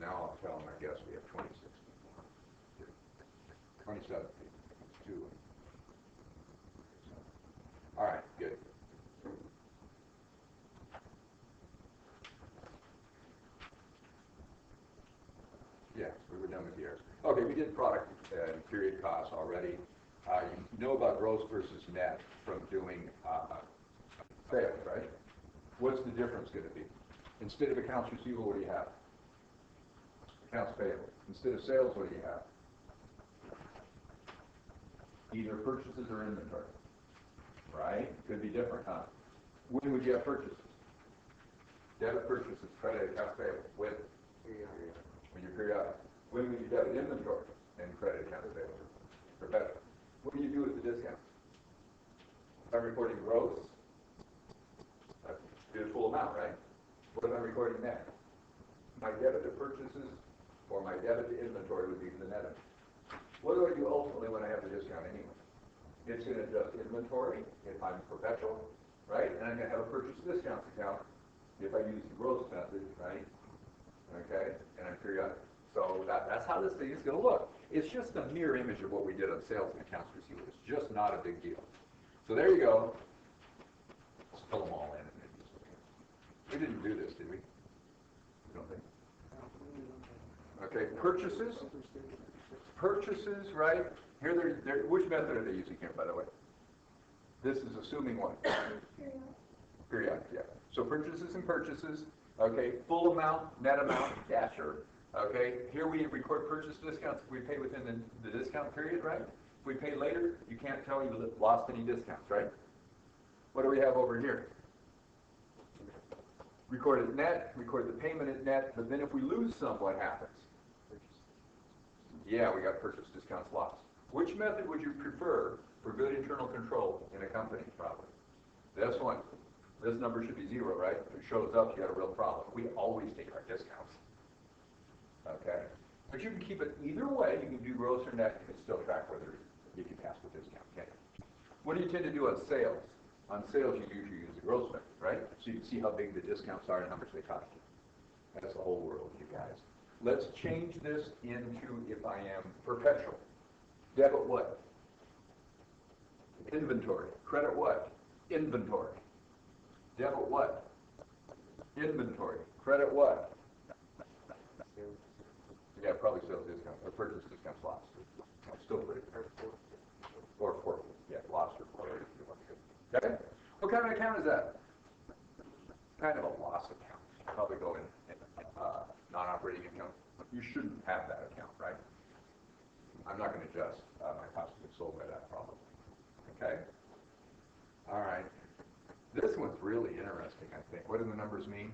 now I'll tell them, I guess, we have 26 people. 27 people. 2. All right, good. Yeah, we were done with the errors. Okay, we did product and period costs already. You know about gross versus net from doing sales, right? What's the difference going to be? Instead of accounts receivable, what do you have? Accounts payable. Instead of sales, what do you have? Either purchases or inventory. Right? Could be different, huh? When would you have purchases? Debit purchases, credit accounts payable. When? When you're periodic. When would you debit inventory and credit accounts payable? Perpetual. What do you do with the discounts? If I'm recording gross, I do the full amount, right? What if I'm recording net? My debit to purchases or my debit to inventory would be the net. What do I do ultimately when I have the discount anyway? It's going to adjust inventory if I'm perpetual, right? And I'm going to have a purchase discounts account if I use the gross method, right? Okay, and I'm periodic. So that's how this thing is going to look. It's just a mirror image of what we did on sales and accounts receivable. It's just not a big deal. So there you go. Let's fill them all in. We didn't do this, did we? I don't think. Okay, purchases. Purchases, right? Here, they're which method are they using here, by the way? This is assuming what? Periodic, yeah. So purchases and purchases. Okay, full amount, net amount, yeah, sure. Okay, here we record purchase discounts if we pay within the discount period, right? If we pay later, you can't tell you lost any discounts, right? What do we have over here? Record at net, record the payment at net, but then if we lose some, what happens? Yeah, we got purchase discounts lost. Which method would you prefer for good internal control in a company, probably? This one. This number should be 0, right? If it shows up, you got a real problem. We always take our discounts. Okay? But you can keep it either way. You can do gross or net. You can still track whether you can pass the discount. Okay? What do you tend to do on sales? On sales, you usually use the gross method, right? So you can see how big the discounts are and how much they cost you. That's the whole world, you guys. Let's change this into if I am perpetual. Debit what? Inventory. Credit what? Inventory. Debit what? Inventory. Credit what? Yeah, probably sales discount or purchase discounts lost. Still pretty fair. Or forfeit. Yeah, lost or forfeit. Okay? What kind of account is that? Kind of a loss account. Probably go in non-operating account. You shouldn't have that account, right? I'm not going to adjust my cost of goods sold by that probably. Okay? All right. This one's really interesting, I think. What do the numbers mean?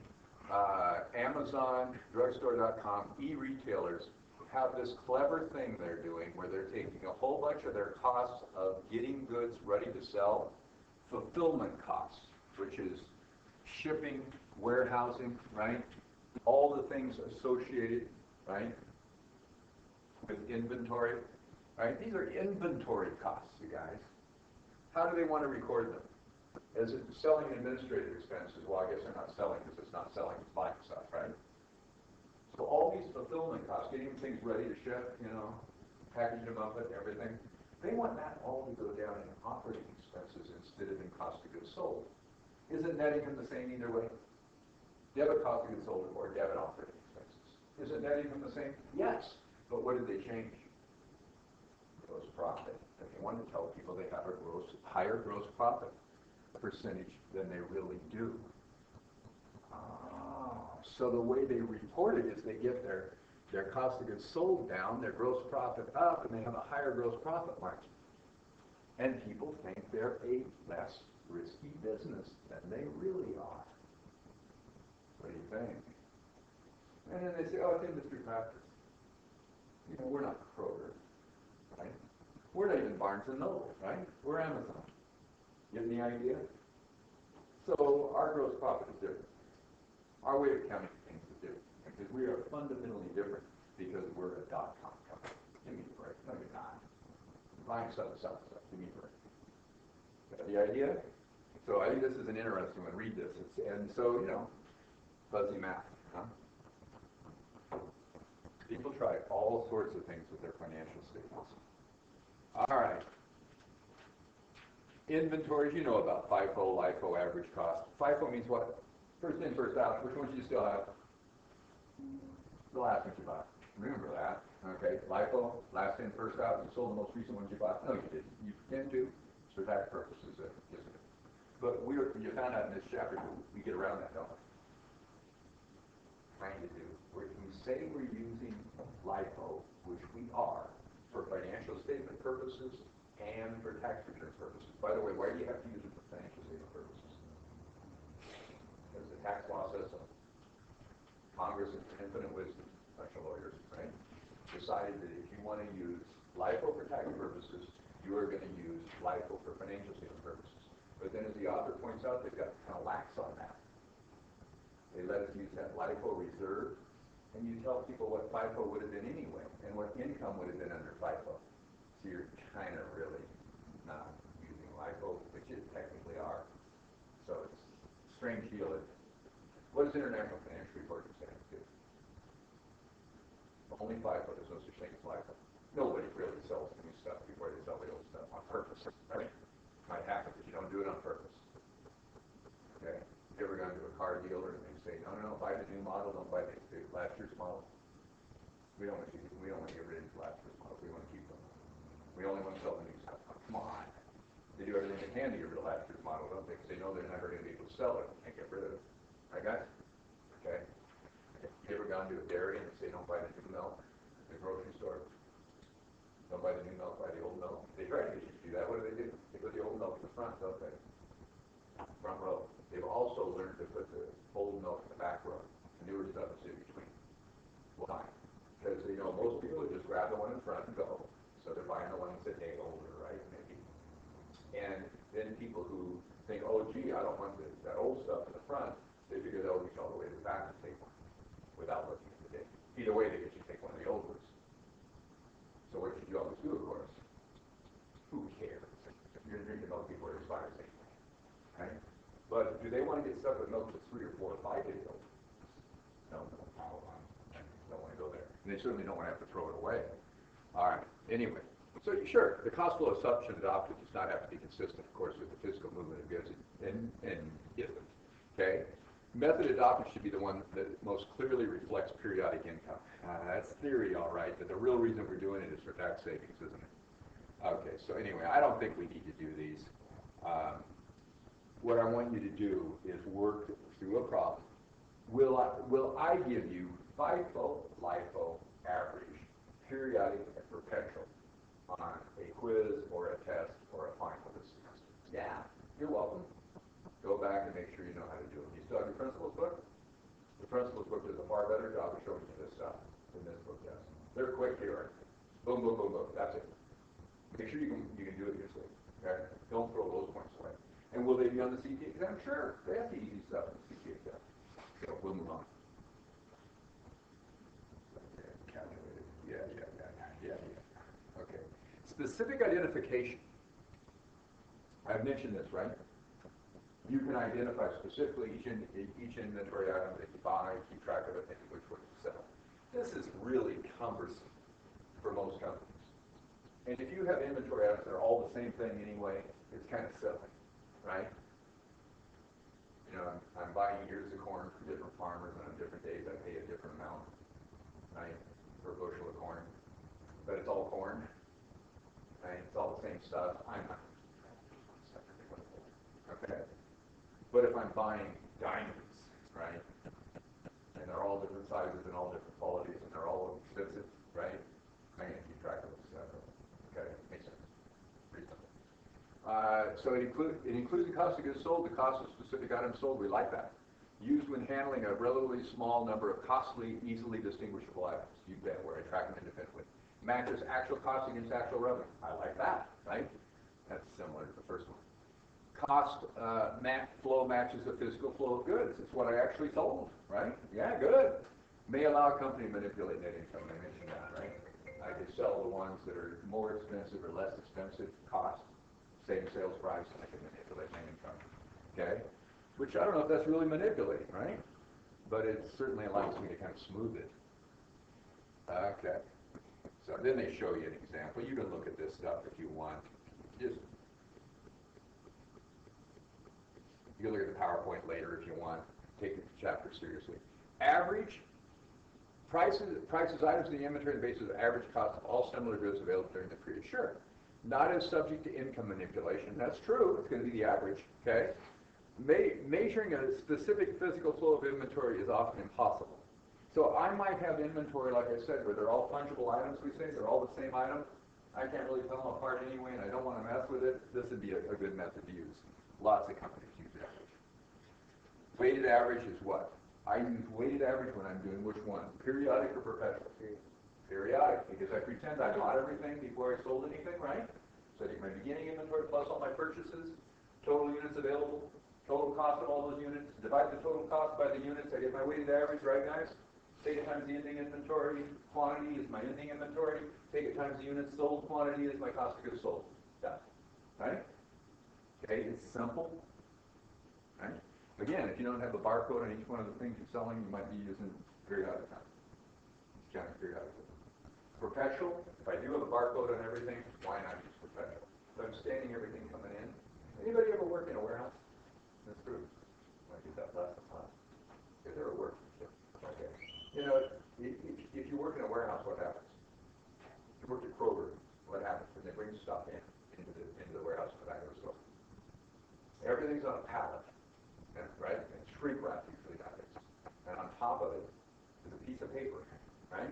Amazon, drugstore.com, e-retailers have this clever thing they're doing where they're taking a whole bunch of their costs of getting goods ready to sell, fulfillment costs, which is shipping, warehousing, right? All the things associated, right, with inventory, right? These are inventory costs, you guys. How do they want to record them? As it selling and administrative expenses, well, I guess they're not selling because it's not selling, it's buying stuff, right? So all these fulfillment costs, getting things ready to ship, you know, packaging them up and everything, they want that all to go down in operating expenses instead of in cost of goods sold. Isn't net income the same either way? Debit cost of goods sold or debit operating expenses. Isn't net income the same? Yes. But what did they change? Gross profit. And they want to tell people they have a higher gross profit percentage than they really do. So the way they report it is they get their cost of goods sold down, their gross profit up, and they have a higher gross profit margin. And people think they're a less risky business than they really are. What do you think? And then they say, oh, it's industry practice. You know, we're not Kroger, right? We're not even Barnes & Noble, right? We're Amazon. Getting the idea? So our gross profit is different. Our way of counting things is different. Because we are fundamentally different because we're a .com company. Give me a break. No, you're not. Buying stuff, selling stuff. Give me a break. Got the idea? So I think this is an interesting one. Read this. And so, you know, fuzzy math. Huh? People try all sorts of things with their financial statements. All right. Inventories, you know about FIFO, LIFO, average cost. FIFO means what? First in, first out. Which ones do you still have? The last ones you bought. Remember that. Okay. LIFO, last in, first out. You sold the most recent ones you bought. No, you didn't. You tend to. For tax purposes, isn't it? But you found out in this chapter, we get around that, don't we? Trying to do. We say we're using LIFO, which we are, for financial statement purposes and for tax return purposes. By the way, why do you have to use it for financial statement purposes? Because the tax law says so. Congress, in infinite wisdom, special lawyers, right, decided that if you want to use LIFO for tax purposes, you are going to use LIFO for financial statement purposes. But then, as the author points out, they've got kind of lax on that. They let us use that LIFO reserve, and you tell people what FIFO would have been anyway, and what income would have been under FIFO. So you're kind of really not using LIFO, which you technically are. So it's a strange deal. What does International Financial Reporting Standards do? Only FIFO. There's no such thing as LIFO. Nobody really sells new stuff before they sell the old stuff on purpose. Right? Might happen, but you don't do it on purpose. Okay? You ever gone to a car dealer and they say, no, buy the new model, don't buy the last year's model? We don't want to get rid of the last year's model. We want to keep them. We only want to sell the new stuff. Come on. They do everything they can to get rid of last year's model, don't they? Because they know they're never going to be able to sell it and get rid of it. Right, guys? Okay? You ever gone to a dairy and they say, don't buy the new milk in the grocery store? Don't buy the new milk, buy the old milk. They try to get you to do that. What do? They put the old milk in the front, don't they? Front row. They've also learned to put the old milk in the back row. The newer stuff is in between. Why? Because, most people would just grab the one in front and go. So they're buying the ones that they older, right? Maybe. And then people who think, oh, gee, I don't want that old stuff in the front, they figure they'll reach all the way to the back and take one without looking at the date. Either way, they get you to take one of the old ones. So what should you always do, of course? Who cares? You're going to drink the milk before it expires anyway. Right? But do they want to get stuck with milk that's 3 or 4 or 5 days old? No, don't want to go there. And they certainly don't want to have to throw it away. All right. Anyway, so sure, the cost flow assumption adopted does not have to be consistent, of course, with the physical movement of goods and isn't. Okay? Method adopted should be the one that most clearly reflects periodic income. That's theory, all right, but the real reason we're doing it is for tax savings, isn't it? Okay, so anyway, I don't think we need to do these. What I want you to do is work through a problem. Will I give you FIFO, LIFO, average, periodic, and perpetual on a quiz or a test or a final this semester? Yeah, you're welcome. Go back and make sure you know how to do it. You still have your principles book? The principles book does a far better job of showing you this stuff than this book does. They're quick here. Boom, boom, boom, boom. That's it. Make sure you can do it this way. Okay? Don't throw those points away. And will they be on the CPA exam? Sure. They have the easy stuff on the CPA exam. So we'll move on. Okay, calculated. Yeah. Okay. Specific identification. I've mentioned this, right? You can identify specifically each inventory item that you buy, keep track of it, and which one you sell. This is really cumbersome for most companies. And if you have inventory items that are all the same thing anyway, it's kind of silly, right? I'm buying ears of corn from different farmers, and on different days I pay a different amount, right, for a bushel of corn. But it's all corn, right? It's all the same stuff. I'm not okay? But if I'm buying diamonds, right, and they're all different sizes and all different qualities and they're all expensive, right, I'm going to keep track of this stuff. Okay, makes sense. Pretty simple. So it includes the cost of goods sold, the cost of specific items sold. We like that. Used when handling a relatively small number of costly, easily distinguishable items. You bet, where I track them independently. Matches actual cost against actual revenue. I like that, right? That's similar to the first one. Cost flow matches the physical flow of goods. It's what I actually sold, right? Yeah, good. May allow a company to manipulate net income. I mentioned that, right? I could sell the ones that are more expensive or less expensive cost, same sales price, and I can manipulate net income. Okay? Which I don't know if that's really manipulating, right? But it certainly allows me to kind of smooth it. Okay. So then they show you an example. You can look at this stuff if you want. Just you can look at the PowerPoint later if you want. Take the chapter seriously. Average prices items in the inventory on the basis of average cost of all similar goods available during the period. Sure. Not as subject to income manipulation. That's true. It's going to be the average. Okay. Measuring a specific physical flow of inventory is often impossible. So I might have inventory, like I said, where they're all fungible items, we say, they're all the same item. I can't really tell them apart anyway, and I don't want to mess with it. This would be a good method to use. Lots of companies use average. Weighted average is what? I use weighted average when I'm doing which one? Periodic or perpetual? Periodic, because I pretend I bought everything before I sold anything, right? So I take my beginning inventory plus all my purchases, total units available, total cost of all those units, divide the total cost by the units, I get my weighted average, right guys? Take it times the ending inventory, quantity is my ending inventory, take it times the units sold, quantity is my cost of goods sold. Done. Right? Okay, it's simple. Right? Again, if you don't have a barcode on each one of the things you're selling, you might be using periodic time. It's kind of periodic. Perpetual, if I do have a barcode on everything, why not use perpetual? So I'm standing everything coming in. Anybody ever work in a warehouse? That's true. I did that last time. If they were working. Okay. You know, if you work in a warehouse, what happens? If you work at Kroger, what happens when they bring stuff into the warehouse for that store? Everything's on a pallet, right? And shrink wrap usually nowadays. And on top of it is a piece of paper, right?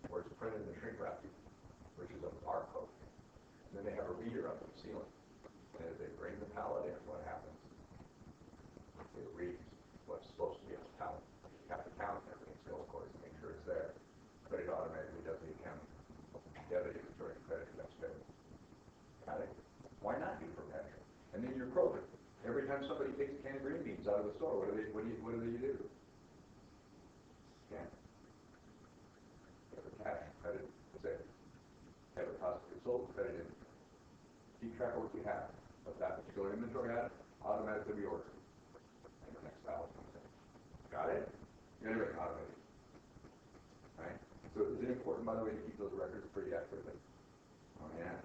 Where it's printed in the shrink wrap, which is a barcode. And then they have a reader up in the ceiling. And as they bring the pallet in, what happens? It reads what's supposed to be on the pallet. You have to count everything still, of course, to make sure it's there. But it automatically does the accounting. Debit inventory, credit, that's debit. Got it? Why not do perpetual? And then you're Kroger. Every time somebody takes a can of green beans out of the store, what do you do? Scan. Debit cash, credit, save. Debit cost of goods sold, credit inventory. Keep track of what you have. But that particular inventory item automatically reordered. And the next pallet comes in. Got it? Anyway, automated. Right? So is it important, by the way, to keep those records pretty accurately? Oh yeah.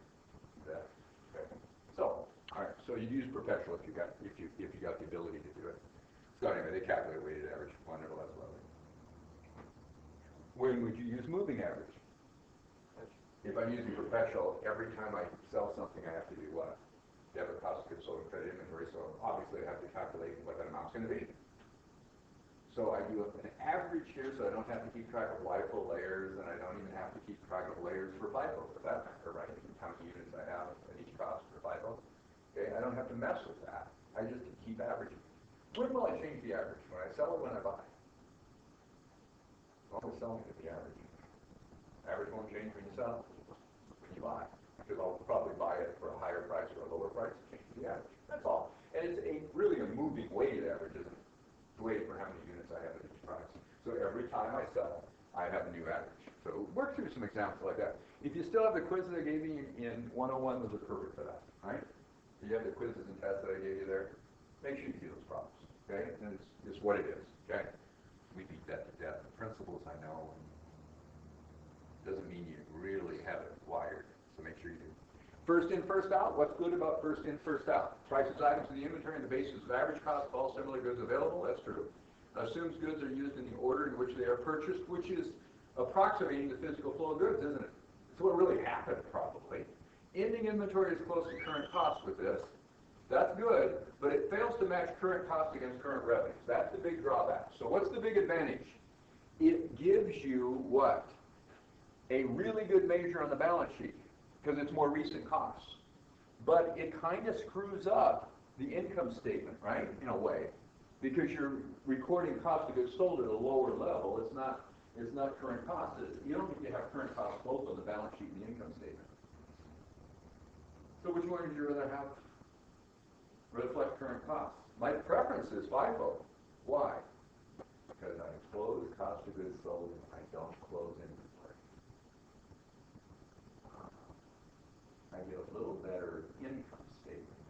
Yeah. Okay. So, all right. So you use perpetual if you got the ability to do it. So anyway, they calculate weighted average one or less level. When would you use moving average? If I'm using perpetual, every time I sell something, I have to do what? Debit cost of goods sold and credit inventory. So obviously, I have to calculate what that amount's going to be. So I do an average here, so I don't have to keep track of LIFO layers, and I don't even have to keep track of layers for FIFO, for that matter, right? How many units I have at each cost for FIFO. Okay, I don't have to mess with that. I just keep averaging. When will I change the average? When I sell or when I buy? I'm always selling at the average. Average won't change when you sell, when you buy. Because I'll probably buy it for a higher price or a lower price, change the average. That's all. And it's really a moving weighted average, isn't it? Waiting for how many units I have at each price. So every time I sell, I have a new average. So work through some examples like that. If you still have the quiz that I gave you in 101, those are perfect for that, right? If you have the quizzes and tests that I gave you there, make sure you do those problems, okay? And it's what it is, okay? We beat that to death. The principles I know doesn't mean you really have it wired, so make sure you do. First in, first out. What's good about first in, first out? Prices items in the inventory on the basis of average cost of all similar goods available. That's true. Assumes goods are used in the order in which they are purchased, which is approximating the physical flow of goods, isn't it? It's what really happened, probably. Ending inventory is close to current cost with this. That's good, but it fails to match current cost against current revenues. That's the big drawback. So what's the big advantage? It gives you what? A really good measure on the balance sheet, because it's more recent costs. But it kind of screws up the income statement, right, in a way, because you're recording cost of goods sold at a lower level. It's not current costs. You don't need to have current costs both on the balance sheet and the income statement. So which one would you rather have reflect current costs? My preference is FIFO. Why? Because I close cost of goods sold and I don't close inventory. I get a little better income statement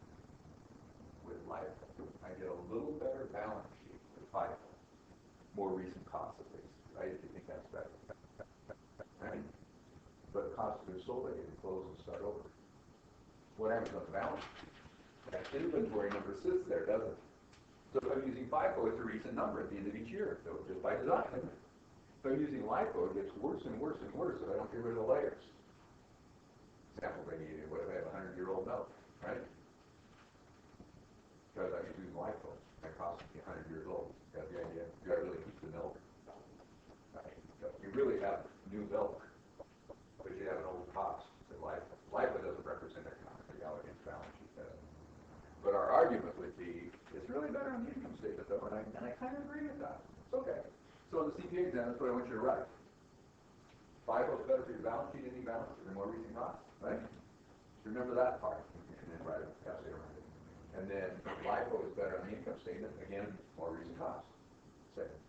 with LIFO. I get a little better balance sheet with FIFO. More recent costs at least, right? If you think that's better. cost of goods sold, I can close and start over. What happens on the balance sheet? That inventory number sits there, doesn't it? So if I'm using FIFO, it's a recent number at the end of each year, so just by design. If I'm using LIFO, it gets worse and worse and worse if I don't get rid of the layers. Example, maybe what if I have a 100-year-old milk, right? Because I'm using LIFO, that costs me 100 years old. Got the idea? You got to really keep the milk. Right? You really have new milk, but you have an old cost to LIFO. LIFO doesn't represent economic reality in the balance sheet, does it? But our argument would be, it's really better on the income statement, though, and I kind of agree with that. It's okay. So in the CPA exam, that's what I want you to write. FIFO is better for your balance sheet, ending balance, or more recent costs, right? Remember that part, and then write it, pass it around. And then LIFO is better on the income statement, again, more recent costs. Say it.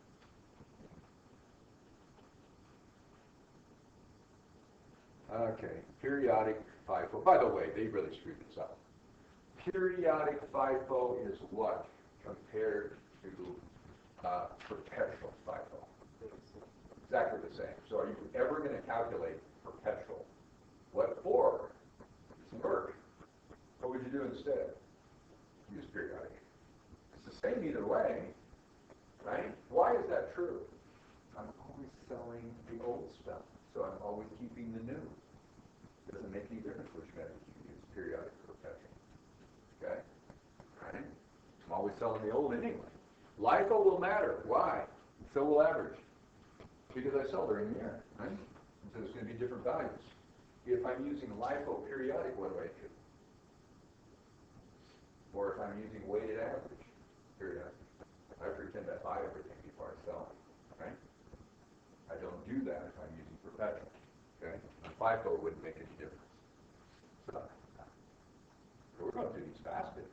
Okay, periodic FIFO. By the way, they really screwed this up. Periodic FIFO is what compared to perpetual FIFO? Exactly the same. So are you ever going to calculate perpetual? What for? It's work. What would you do instead? Use periodic. It's the same either way, right? Why is that true? I'm always selling the old stuff, so I'm always keeping the new. Doesn't make any difference which method you use, periodic or perpetual. Okay? Right? I'm always selling the old anyway. LIFO will matter. Why? So will average. Because I sell during the year, right? And so there's going to be different values. If I'm using LIFO periodic, what do I do? Or if I'm using weighted average periodic, I pretend I buy everything before I sell it, right? I don't do that if I'm using perpetual, okay? FIFO wouldn't make any difference. So we're going to do these faster.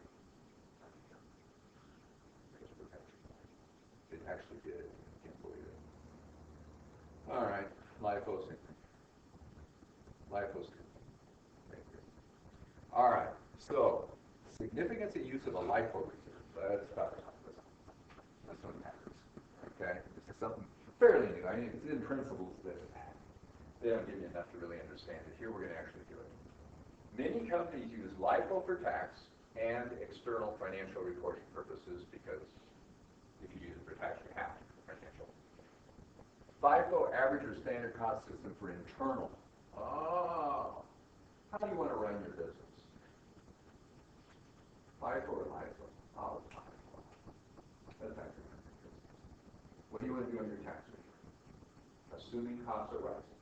It actually did. I can't believe it. All right, LIFO's in. LIFO's in. All right, so significance and use of a LIFO reserve. Let's talk about this. This one matters. Okay, this is something fairly new. I mean, it's in principles that they don't give you enough to really understand it. Here we're going to actually do it. Many companies use LIFO for tax and external financial reporting purposes because if you use it for tax, you have to for financial. FIFO average or standard cost system for internal. Oh, how do you want to run your business? FIFO or LIFO? Oh, FIFO. That's actually my business. What do you want to do on your tax return? Assuming costs are rising,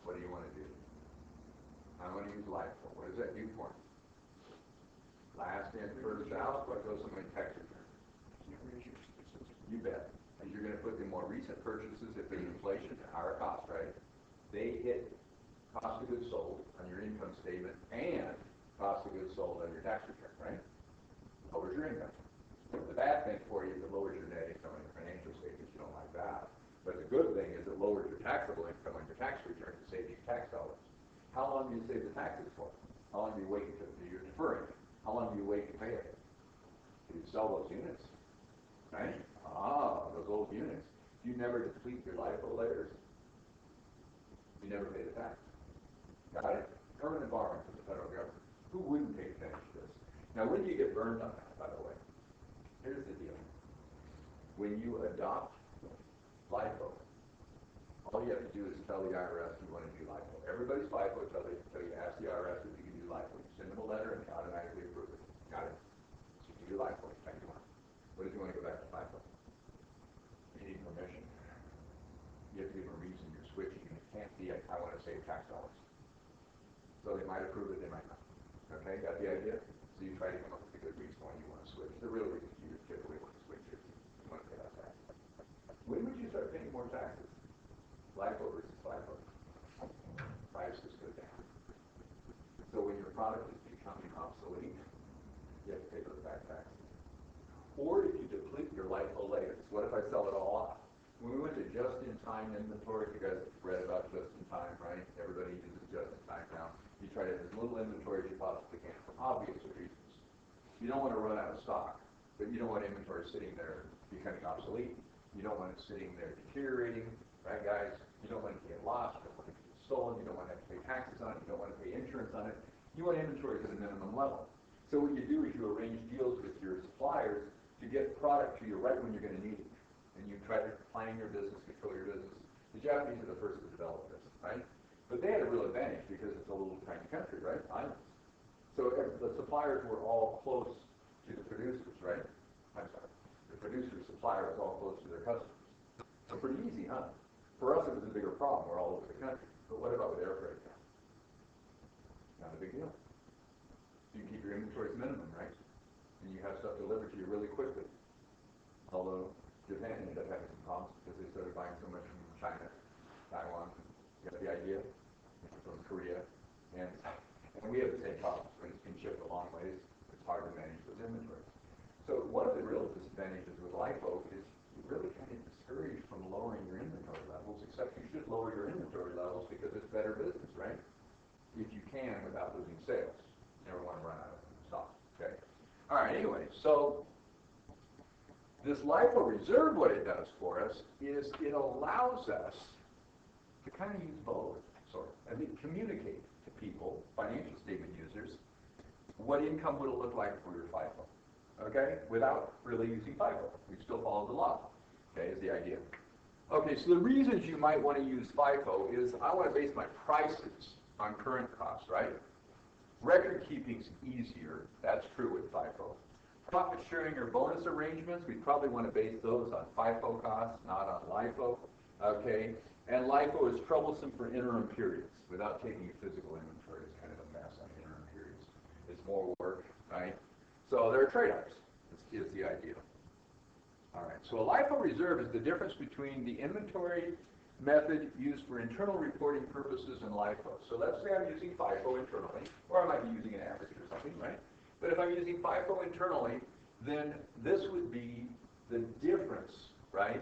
what do you want to do? I want to use LIFO. What does that do for me? Last in, first out, what goes on my tax return? You bet. Because you're going to put the more recent purchases, if there's inflation, at higher cost, right? They hit cost of goods sold on your income statement and cost of goods sold on your tax return, right? Lowers your income. The bad thing for you is it lowers your net income on your financial statements. You don't like that. But the good thing is it lowers your taxable income on your tax return to save you tax dollars. How long do you save the taxes for? How long do you wait until you're deferring it? How long do you wait to pay it? Do you sell those units? Right? Ah, those old units. You never deplete your LIFO layers. You never pay the tax. Got it? Permanent borrowing from the federal government. Who wouldn't pay attention to this? Now, when do you get burned on that, by the way? Here's the deal. When you adopt LIFO, all you have to do is tell the IRS you want to do LIFO. Everybody's LIFO until you ask the IRS if you can do LIFO. You send them a letter and they automatically approve it. Got it? So you can do LIFO. Back to one. What if you want to go back to FIFO? You need permission. You have to give them a reason you're switching. It can't be, I want to save tax dollars. So they might approve it, they might not. Okay, got the idea? So you try to come up with a good reason why you want to switch. The real reason you typically want to switch is you want to pay less taxes. When would you start paying more taxes? LIFO versus FIFO. Prices go down. So when your product is becoming obsolete, you have to pay those back taxes. Or if you deplete your LIFO layers, what if I sell it all off? When we went to just-in-time inventory, you guys read about just-in-time, right? Everybody uses just-in-time now. You try to have as little inventory as you possibly can for obvious reasons. You don't want to run out of stock, but you don't want inventory sitting there becoming obsolete. You don't want it sitting there deteriorating, right, guys? You don't want it to get lost. You don't want it to get stolen, you don't want to have to pay taxes on it, you don't want to pay insurance on it. You want inventories at a minimum level. So what you do is you arrange deals with your suppliers to get product to you right when you're going to need it. And you try to plan your business, control your business. The Japanese are the first to develop this, right? But they had a real advantage because it's a little tiny country, right? Islands. So the suppliers were all close to the producers, right? I'm sorry. The producer supplier was all close to their customers. So pretty easy, huh? For us, it was a bigger problem. We're all over the country. But what about with air freight? Not a big deal. You can keep your inventories minimum, right? And you have stuff delivered to you really quickly. Although Japan ended up having some problems because they started buying so much from China, Taiwan. You got the idea? From Korea. And we have the same problems. When it's being shipped a long ways, it's hard to manage those inventories. So one of the real disadvantages with LIFO is you really kind of discouraged from lowering your inventory levels, except you should lower your inventory levels because it's better business, right? If you can without losing sales. You never want to run out of stock, okay? All right, anyway, so this LIFO reserve, what it does for us is it allows us to kind of use both, sort of. I mean, communicate to people, financial statement users, what income would it look like for your FIFO, okay? Without really using FIFO. We still follow the law, okay, is the idea. Okay, so the reasons you might want to use FIFO is I want to base my prices on current costs, right? Record keeping's easier. That's true with FIFO. Profit sharing or bonus arrangements, we probably want to base those on FIFO costs, not on LIFO. Okay? And LIFO is troublesome for interim periods. Without taking physical inventory, it's kind of a mess on interim periods. It's more work, right? So there are trade-offs, is the idea. All right, so a LIFO reserve is the difference between the inventory method used for internal reporting purposes and LIFO. So let's say I'm using FIFO internally, or I might be using an average or something, right? But if I'm using FIFO internally, then this would be the difference, right,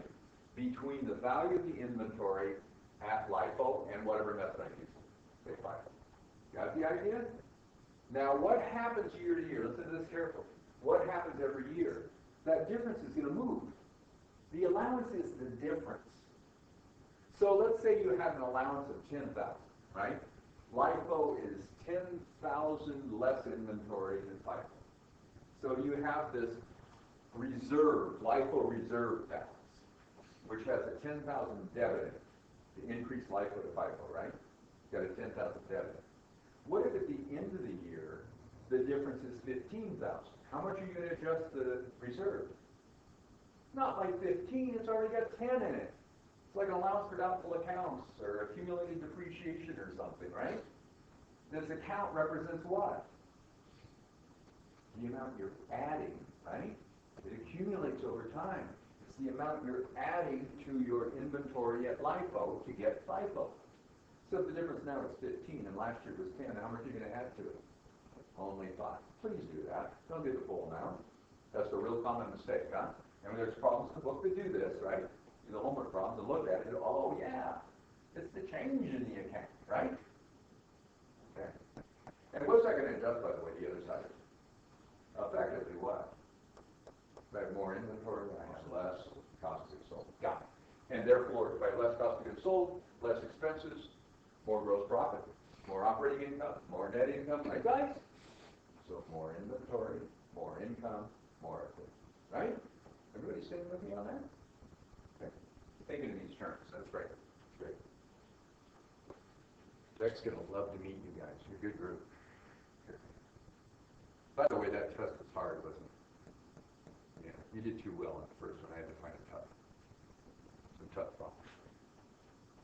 between the value of the inventory at LIFO and whatever method I'm using, say FIFO. Got the idea? Now, what happens year to year? Listen to this carefully. What happens every year? That difference is going to move. The allowance is the difference. So let's say you have an allowance of 10,000, right? LIFO is 10,000 less inventory than FIFO. So you have this reserve, LIFO reserve balance, which has a 10,000 debit to increase LIFO to FIFO, right? You got a 10,000 debit. What if at the end of the year, the difference is 15,000? How much are you going to adjust the reserve? Not like 15, it's already got 10 in it. It's like an allowance for doubtful accounts or accumulated depreciation or something, right? This account represents what? The amount you're adding, right? It accumulates over time. It's the amount you're adding to your inventory at LIFO to get FIFO. So if the difference now is 15 and last year was 10, how much are you going to add to it? Only 5. Please do that. Don't do the full amount. That's a real common mistake, huh? And there's problems in the book that do this, right? Do the homework problems and look at it and go, oh yeah, it's the change in the account, right? Okay. And what's that going to adjust, by the way, the other side? Effectively what? If I have more inventory, I have less cost of goods sold. Got it. And therefore, if I have less cost of goods sold, less expenses, more gross profit, more operating income, more net income, right guys? So more inventory, more income, more equity, right? Everybody sitting with me on that? Okay. Thinking in these terms, that's great. Great. Deck's going to love to meet you guys. You're a good group. Good. By the way, that test was hard, wasn't it? Yeah, you did too well on the first one. I had to find some tough problems.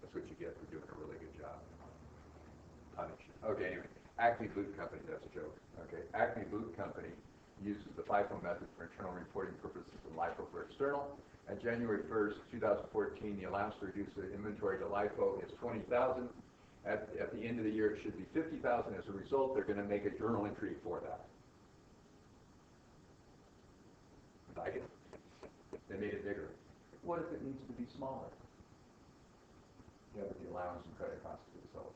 That's what you get for doing a really good job. Punish. Okay, anyway. Acme Boot Company, that's a joke. Okay, Acme Boot Company uses the FIFO method for internal reporting purposes and LIFO for external. At January 1st, 2014, the allowance to reduce the inventory to LIFO is 20,000. At the end of the year, it should be 50,000. As a result, they're going to make a journal entry for that. Like it? They made it bigger. What if it needs to be smaller? Yeah, but the allowance and credit costs to be sold.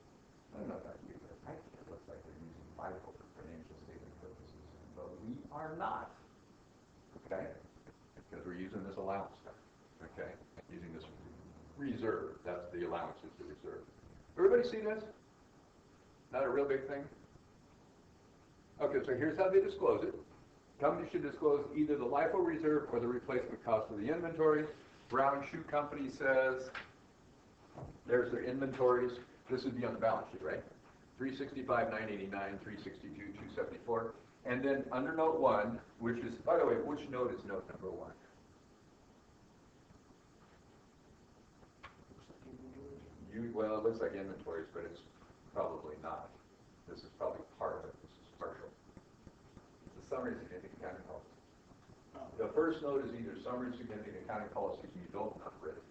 I don't know about you, but I think it looks like they're using FIFO for financial statement purposes. But we are not. Okay? Because we're using this allowance. Okay? Using this reserve. That's the allowance is the reserve. Everybody see this? Not a real big thing? Okay, so here's how they disclose it. Company should disclose either the LIFO reserve or the replacement cost of the inventory. Brown Shoe Company says, there's their inventories. This would be on the balance sheet, right? 365, 989, 362, 274. And then under note 1, which is, by the way, which note is note number 1? Well, it looks like inventories, but it's probably not. This is probably part of it. This is partial. It's a summary of significant accounting policy. The first note is either summary of significant accounting policies you don't have written,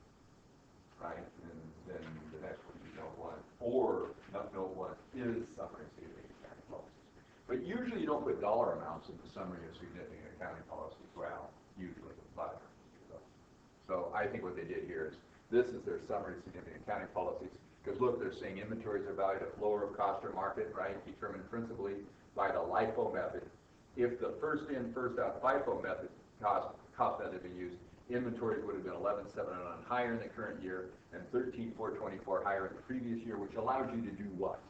right? And then the next one is note 1. Or note 1 is summary of significant accounting policies. But usually you don't put dollar amounts in the summary of significant accounting policies. Well, usually, but so I think what they did here is this is their summary of significant accounting policies. Because look, they're saying inventories are valued at lower of cost or market, right? Determined principally by the LIFO method. If the first in, first out FIFO method cost method had been used, inventories would have been 11,709 higher in the current year and 13,424 higher in the previous year, which allows you to do what?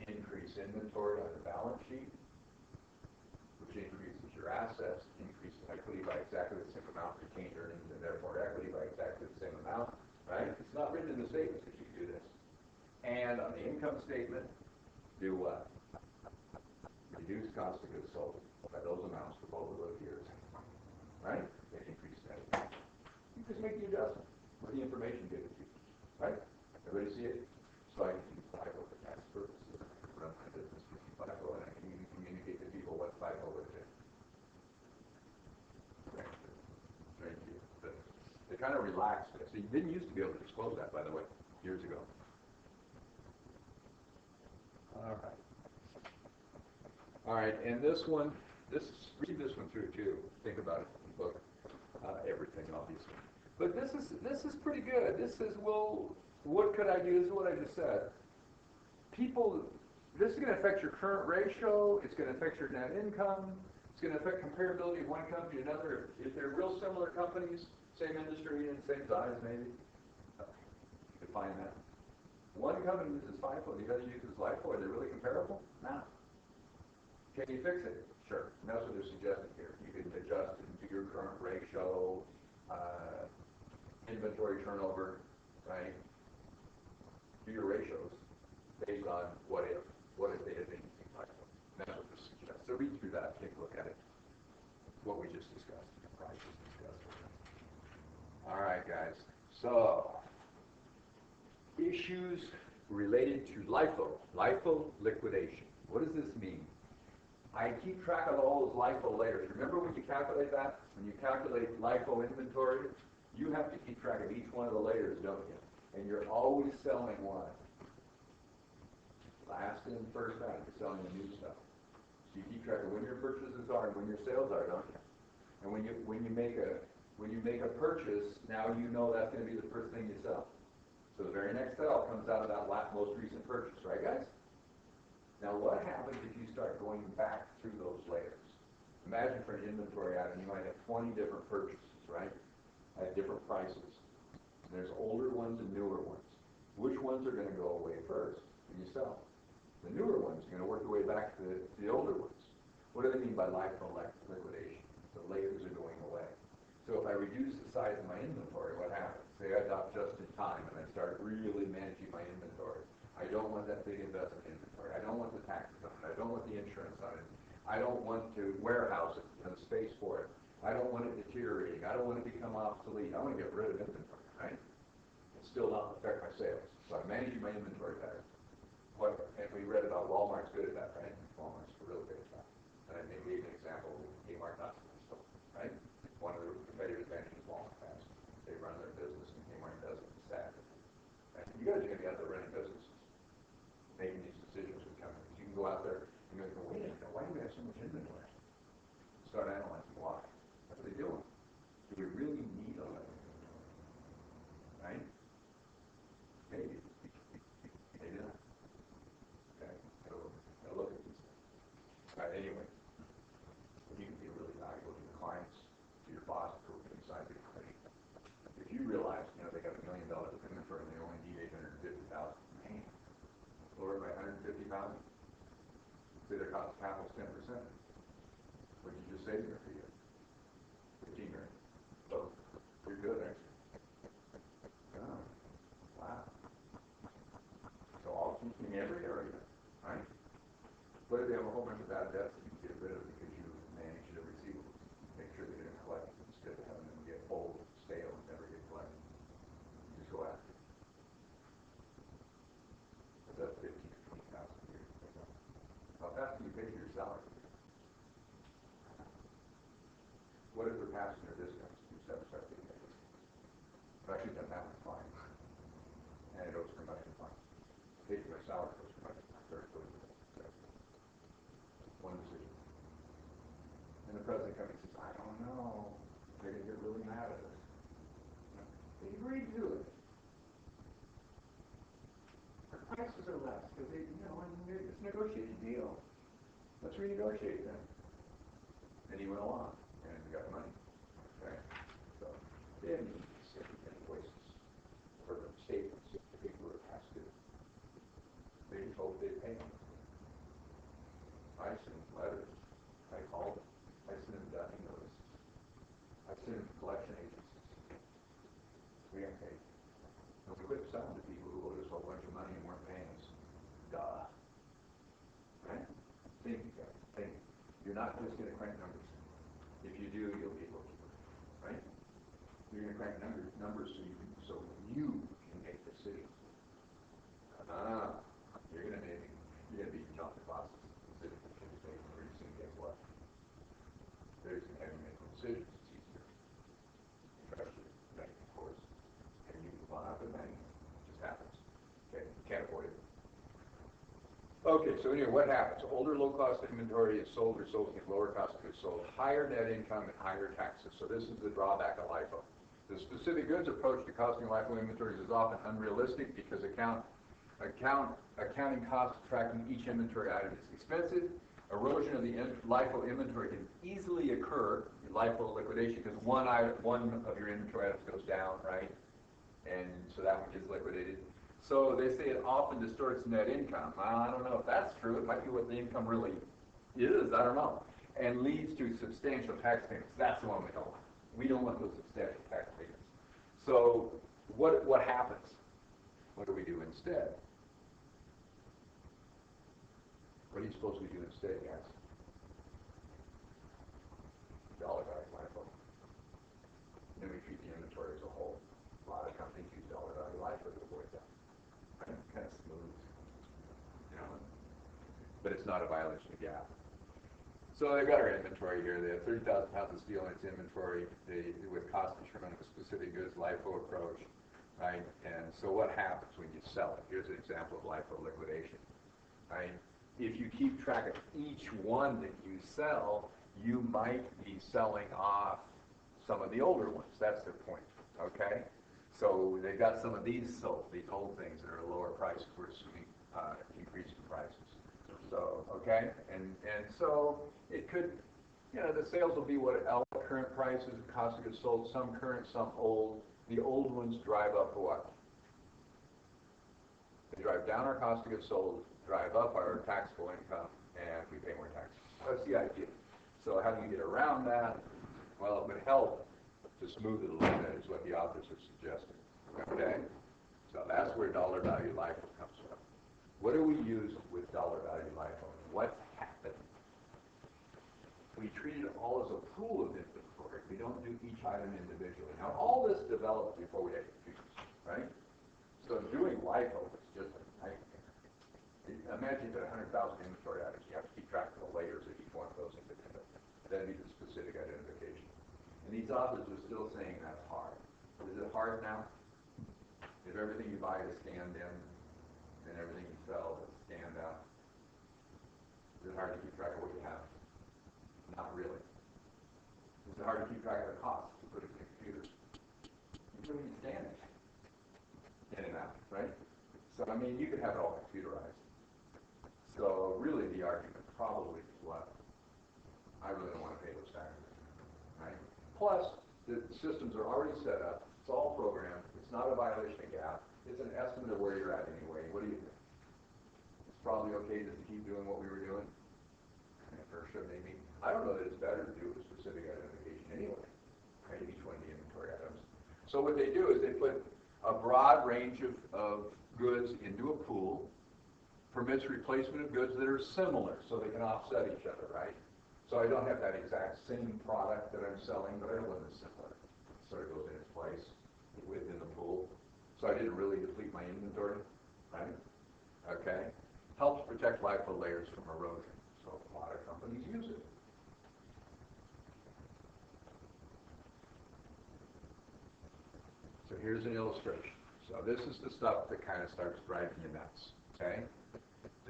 Increase inventory on the balance sheet, which increases your assets, increases equity by exactly the same amount, retained earnings, and therefore equity by exactly the same amount, right? It's not written in the statements that you do this. And on the income statement, do what? Reduce cost of goods sold by those amounts for both of those years, right? They increase that. You just make the adjustment with the information given to you, right? Everybody see it? So I can use FIFO for tax purposes. Run my business using FIFO, and I can even communicate to people what FIFO would have been. Thank you. They kind of relaxed this. So you didn't used to be able to disclose that, by the way, years ago. All right, and this one, read this one through too. Think about it in the book. Everything, obviously. But this is pretty good. This is, well, what could I do? This is what I just said. People, this is going to affect your current ratio. It's going to affect your net income. It's going to affect comparability of one company to another. If they're real similar companies, same industry and same size, maybe. Define that. One company uses FIFO, the other uses LIFO. Are they really comparable? No. Can you fix it? Sure. And that's what they're suggesting here. You can adjust it to your current ratio, inventory turnover, right? Do your ratios based on what if they had been using FIFO. And that's what they're suggesting. So read through that, take a look at it. What we just discussed. All right, guys. So, issues related to LIFO liquidation. What does this mean? I keep track of all those LIFO layers. Remember when you calculate that? When you calculate LIFO inventory, you have to keep track of each one of the layers, don't you? And you're always selling one. Last in, first out, you're selling the new stuff. So you keep track of when your purchases are and when your sales are, don't you? And when you make a purchase, now you know that's going to be the first thing you sell. So the very next sale comes out of that most recent purchase, right, guys? Now, what happens if you start going back through those layers? Imagine for an inventory item, you might have 20 different purchases, right? At different prices. And there's older ones and newer ones. Which ones are going to go away first when you sell? The newer ones are going to work their way back to the older ones. What do they mean by LIFO liquidation? The layers are going away. So if I reduce the size of my inventory, what happens? Say I adopt just in time and I start really managing my inventory. I don't want that big investment inventory. I don't want the taxes on it. I don't want the insurance on it. I don't want to warehouse it and the space for it. I don't want it deteriorating. I don't want it to become obsolete. I want to get rid of inventory, right? It's still not affect my sales. So I'm managing my inventory better. And we read about Walmart's good at that, right? Walmart's really good at that. And I think we gave an example with Kmart not so, right? One of the competitive advantages Walmart has. They run their business and Kmart doesn't. It's sad. Right? You guys are going to be out there running businesses, making these decisions with companies. You can go out there and go, wait a minute, why do we have so much inventory? Start analyzing why. What are they doing? Do we really need all that inventory? Right? Maybe. Maybe not. Okay. So look at these things. All right, anyway. You or less, because they, you know, it's a negotiated deal. Let's renegotiate then. And he went along, and we got the money. Okay? So, then you send invoices for statements that people are asked to. They told they pay them. I sent letters. I called them. I sent them dunning notices. I sent them to collection agencies. We got paid. And we quit selling to people who owed us a whole bunch of money and weren't paying us. Duh. Right? Think, guys. Think. You're not just going to crank numbers. If you do, you'll be a bookkeeper. Right? You're going to crank numbers so you can make decisions. You're going to be John the bosses. Pretty soon, guess what? There's going to have you make decisions. It's easier. Especially bank, of course. And you move on up in bank. It just happens. Okay? You can't avoid it. Okay, so anyway, what happens? Older low-cost inventory is sold or sold at lower cost of goods sold, higher net income, and higher taxes. So this is the drawback of LIFO. The specific goods approach to costing LIFO inventories is often unrealistic because accounting costs of tracking each inventory item is expensive. Erosion of the LIFO inventory can easily occur in LIFO liquidation because one of your inventory items goes down, right? And so that one gets liquidated. So they say it often distorts net income. Well, I don't know if that's true. It might be what the income really is. I don't know. And leads to substantial tax payments. That's the one we don't want. We don't want those substantial tax payments. So what happens? What do we do instead? What are you supposed to do instead, guys? Dollar value LIFO. Then we treat the inventory as a whole. A lot of companies use dollar value LIFO to avoid that. Kind of smooth, you know, but it's not a violation of GAAP. So they've got our inventory here. They have 30,000 pounds of steel in its inventory. With cost determined of a specific goods LIFO approach, right? And so what happens when you sell it? Here's an example of LIFO liquidation, right? If you keep track of each one that you sell, you might be selling off some of the older ones. That's the point, okay? So they've got some of these sold, these old things that are lower prices. We're assuming increasing prices. So, okay? And so it could, you know, the sales will be what current prices, cost of goods sold, some current, some old. The old ones drive up what? They drive down our cost of goods sold, drive up our taxable income, and we pay more taxes. That's the idea. So how do you get around that? Well, it would help to smooth it a little bit, is what the authors are suggesting. Okay? So that's where dollar value LIFO comes from. What do we use with dollar value LIFO? What's happening? We treat it all as a pool of inventory. We don't do each item individually. Now, all this developed before we had computers, right? So doing LIFO was just a nightmare. Imagine that 100,000 inventory items. You have to keep track of the layers of each one of those independently. That'd be the specific identification. And these authors are still saying that's hard. Is it hard now? If everything you buy is scanned in, and everything you sell is scanned out, is it hard to keep track of what you have? Not really. Is it hard to keep track of the costs to put it in the computer? You really scan it in and out, right? So, I mean, you could have it all computerized. So, really, the argument probably is what? I really don't want to pay those taxes, right? Plus, the systems are already set up. It's all programmed. It's not a violation of GAAP. It's an estimate of where you're at anyway. What do you think? It's probably okay just to keep doing what we were doing. Sure, maybe. I don't know that it's better to do a specific identification anyway, right? Each one of the inventory items. So what they do is they put a broad range of goods into a pool, permits replacement of goods that are similar, so they can offset each other, right? So I don't have that exact same product that I'm selling, but I have one that's similar. So it goes in its place within the pool. So I didn't really deplete my inventory, right? Okay. Helps protect LIFO layers from erosion. So a lot of companies use it. So here's an illustration. So this is the stuff that kind of starts driving you nuts, okay?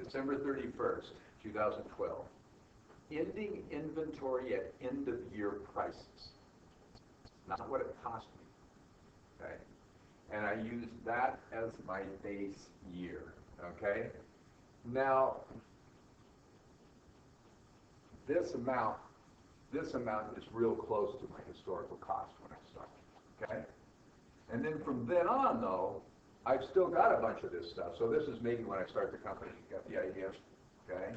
December 31st, 2012. Ending inventory at end of year prices. Not what it cost me, okay? And I used that as my base year. Okay? Now, this amount is real close to my historical cost when I start. Okay? And then from then on, though, I've still got a bunch of this stuff. So this is maybe when I start the company. You got the idea? Okay?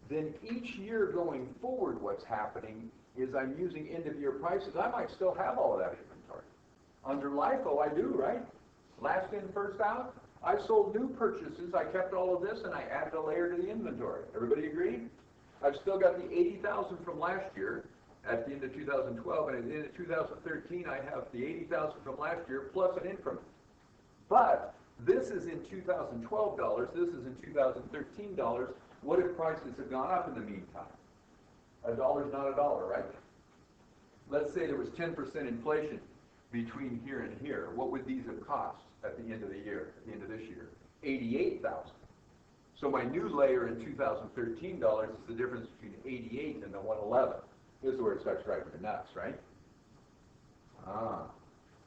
Then each year going forward, what's happening is I'm using end-of-year prices. I might still have all of that inventory. Under LIFO, I do, right? Last in, first out. I sold new purchases. I kept all of this, and I added a layer to the inventory. Everybody agree? I've still got the 80,000 from last year at the end of 2012, and at the end of 2013, I have the 80,000 from last year plus an increment. But this is in 2012 dollars. This is in 2013 dollars. What if prices have gone up in the meantime? A dollar's not a dollar, right? Let's say there was 10% inflation between here and here. What would these have cost at the end of the year, at the end of this year? 88,000. So my new layer in 2013 dollars is the difference between 88 and the 111. This is where it starts driving me nuts, right?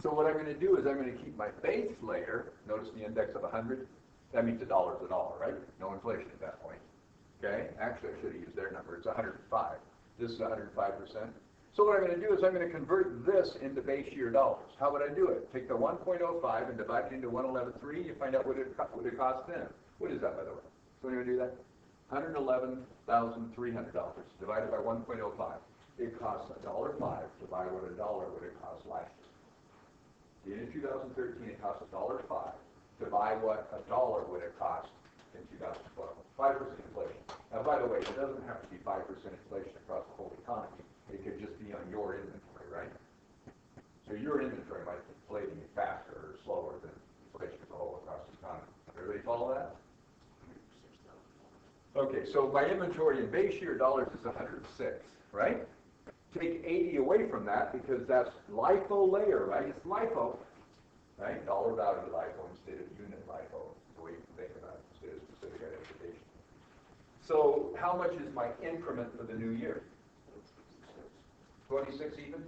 So what I'm going to do is I'm going to keep my base layer. Notice the index of 100. That means a dollar's a dollar, right? No inflation at that point. Okay? Actually, I should have used their number. It's 105. This is 105%. So what I'm going to do is I'm going to convert this into base year dollars. How would I do it? Take the 1.05 and divide it into 111.3. You find out what it costs then. What is that, by the way? So anyone do that? $111,300 divided by 1.05. It costs $1.05 to buy what a dollar would have cost last year. In 2013, it costs $1.05 to buy what a dollar would have cost in 2012. 5% inflation. Now, by the way, it doesn't have to be 5% inflation across the whole economy. It could just be on your inventory, right? So your inventory might be inflating faster or slower than inflation all across the economy. Everybody follow that? Okay, so my inventory in base year dollars is 106, right? Take 80 away from that because that's LIFO layer, right? It's LIFO, right? Dollar value LIFO instead of unit LIFO, the way you can think about it, instead of specific identification. So how much is my increment for the new year? 26 even?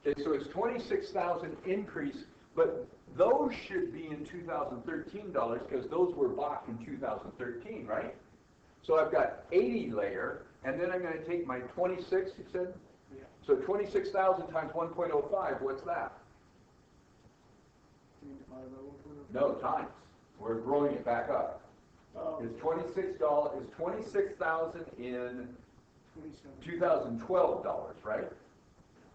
Okay, so it's 26,000 increase, but those should be in 2013 dollars because those were bought in 2013, right? So I've got 80 layer, and then I'm going to take my 26, you said? Yeah. So 26,000 times 1.05, what's that? No, times. We're growing it back up. Oh. It's $26, it's 26,000 in 2012 dollars, right?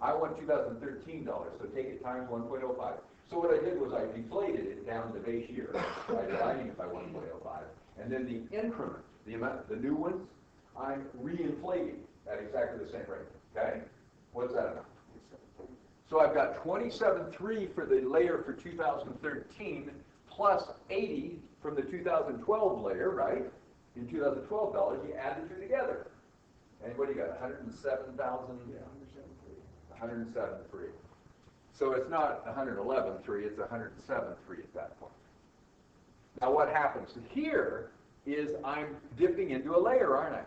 I want 2013 dollars, so take it times 1.05. So what I did was I deflated it down to base year by dividing it by 1.05, and then the increment, the amount, the new ones, I'm reinflating at exactly the same rate. Okay? What's that amount? So I've got 27.3 for the layer for 2013 plus 80 from the 2012 layer, right? In 2012 dollars, you add the two together. And what do you got? 107,000? Yeah, 107.3. So it's not 111.3, it's 107.3 at that point. Now what happens here is I'm dipping into a layer, aren't I?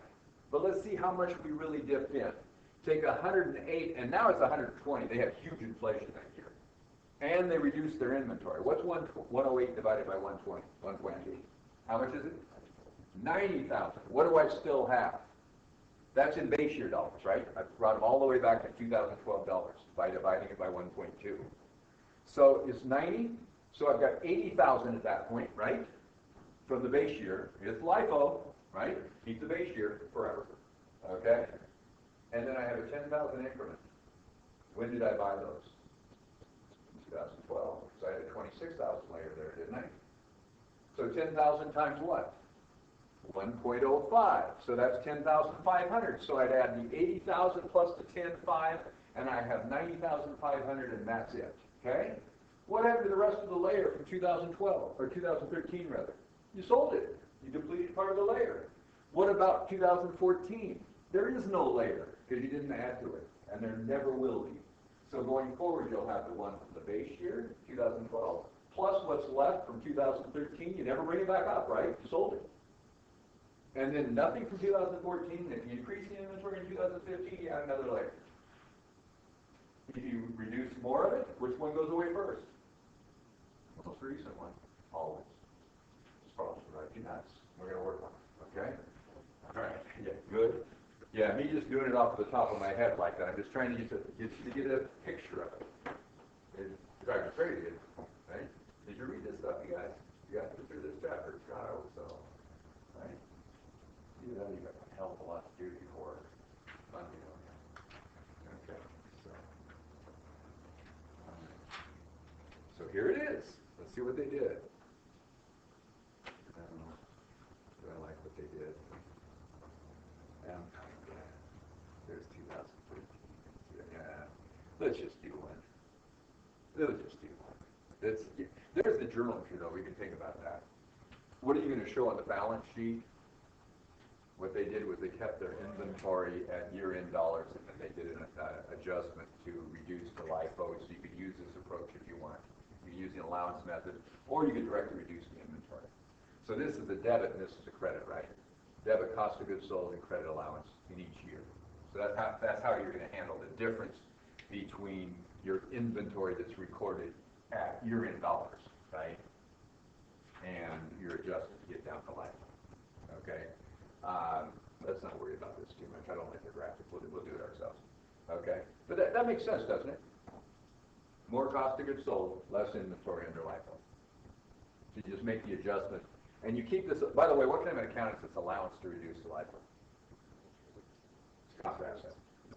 But let's see how much we really dipped in. Take 108, and now it's 120. They had huge inflation that year. And they reduced their inventory. What's 108 divided by 120? 1.2. How much is it? 90,000. What do I still have? That's in base year dollars, right? I brought them all the way back to 2012 dollars by dividing it by 1.2. So it's 90. So I've got 80,000 at that point, right? From the base year. It's LIFO, right? Keep the base year forever. Okay? And then I have a 10,000 increment. When did I buy those? 2012. So I had a 26,000 layer there, didn't I? So 10,000 times what? 1.05. So that's 10,500. So I'd add the 80,000 plus the 10,500, and I have 90,500, and that's it. Okay? What happened to the rest of the layer from 2012, or 2013 rather? You sold it. You depleted part of the layer. What about 2014? There is no layer because you didn't add to it, and there never will be. So going forward, you'll have the one from the base year, 2012, plus what's left from 2013. You never bring it back up, right? You sold it. And then nothing from 2014. If you increase the inventory in 2015, you add another layer. If you reduce more of it, which one goes away first? The most recent one, always. We're going to work on it, okay? All right, yeah, good. Yeah, me just doing it off the top of my head like that. I'm just trying to get a picture of it. It's driving me crazy, right? Did you read this stuff, you guys? You got through this chapter? God, I hope so. Right? You know, you got a hell of a lot to do before Monday, don't you? Okay, so. All right. So here it is. Let's see what they did. Do I like what they did? There's 2013. Yeah. Let's just do one. Let's just do one. There's the journal entry, though. We can think about that. What are you going to show on the balance sheet? What they did was they kept their inventory at year-end dollars, and then they did an adjustment to reduce the LIFO, so you could use this approach if you want. You can use the allowance method, or you could directly reduce the inventory. So this is a debit, and this is a credit, right? Debit cost of goods sold and credit allowance in each year. So that's how you're going to handle the difference between your inventory that's recorded at year-end dollars, right? And your adjustment to get down to LIFO, okay? Let's not worry about this too much. I don't like the graphic. We'll do it ourselves, okay? But that makes sense, doesn't it? More cost of goods sold, less inventory under LIFO. So you just make the adjustment. And you keep this, by the way, what kind of an account is this allowance to reduce to LIFO? It's contra asset.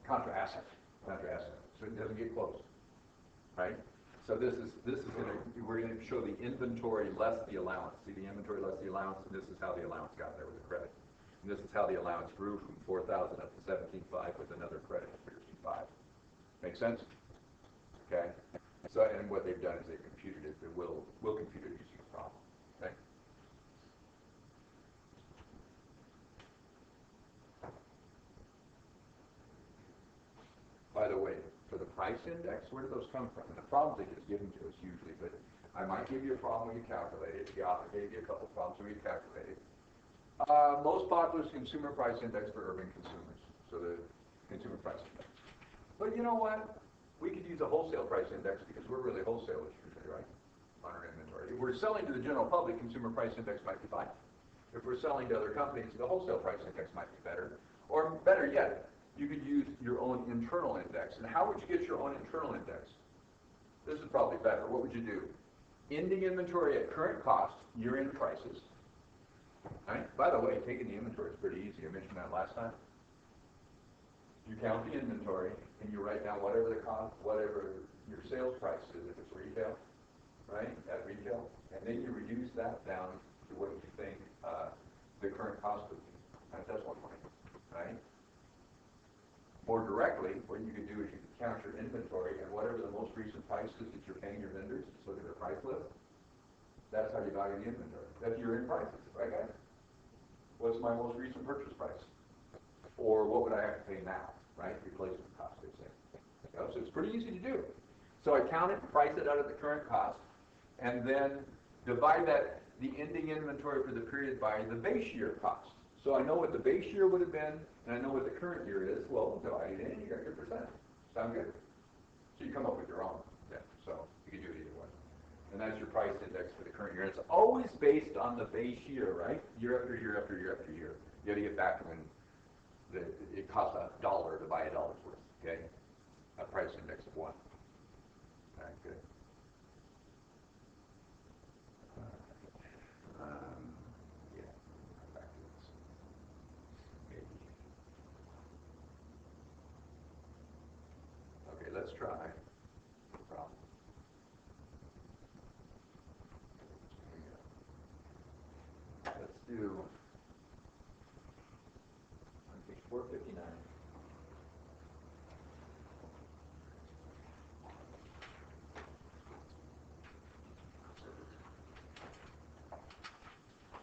Contra asset. Contra asset. So it doesn't get close, right? So this is we're going to show the inventory less the allowance. See the inventory less the allowance, and this is how the allowance got there with the credit. And this is how the allowance grew from 4,000 up to 17,500 with another credit of 13,500. Make sense? Okay. So and what they've done is they've computed it. We'll compute it using a problem. Okay. By the way, for the price index, where do those come from? And the problems they just given to us usually, but I might give you a problem when you calculate it. The author gave you a couple problems when you calculate it. Most popular is consumer price index for urban consumers, so the consumer price index. But you know what? We could use a wholesale price index because we're really wholesalers usually, right? On our inventory. If we're selling to the general public, consumer price index might be fine. If we're selling to other companies, the wholesale price index might be better. Or better yet, you could use your own internal index. And how would you get your own internal index? This is probably better. What would you do? Ending inventory at current cost, year-end prices. Right? By the way, taking the inventory is pretty easy. I mentioned that last time. You count the inventory, and you write down whatever the cost, whatever your sales price is, if it's retail, right? At retail. And then you reduce that down to what you think the current cost would be. Right? That's one point, right? More directly, what you could do is you could count your inventory and whatever the most recent prices that you're paying your vendors, just look at their price list. That's how you value the inventory. That's your end prices, right guys? What's my most recent purchase price? Or what would I have to pay now, right? Replacement cost, they say. You know, so it's pretty easy to do. So I count it, price it out at the current cost, and then divide the ending inventory for the period by the base year cost. So I know what the base year would have been, and I know what the current year is. Well, divide it in, you got your percentage. Sound good? So you come up with your own. Yeah. So you can do it either way. And that's your price index for the current year. It's always based on the base year, right? Year after year after year after year. You got to get back when it costs $1 to buy $1 worth. Okay. A price index of 1. All right. Good. Yeah. Back to this. Maybe. Okay, let's try. No problem. Let's do on page 459.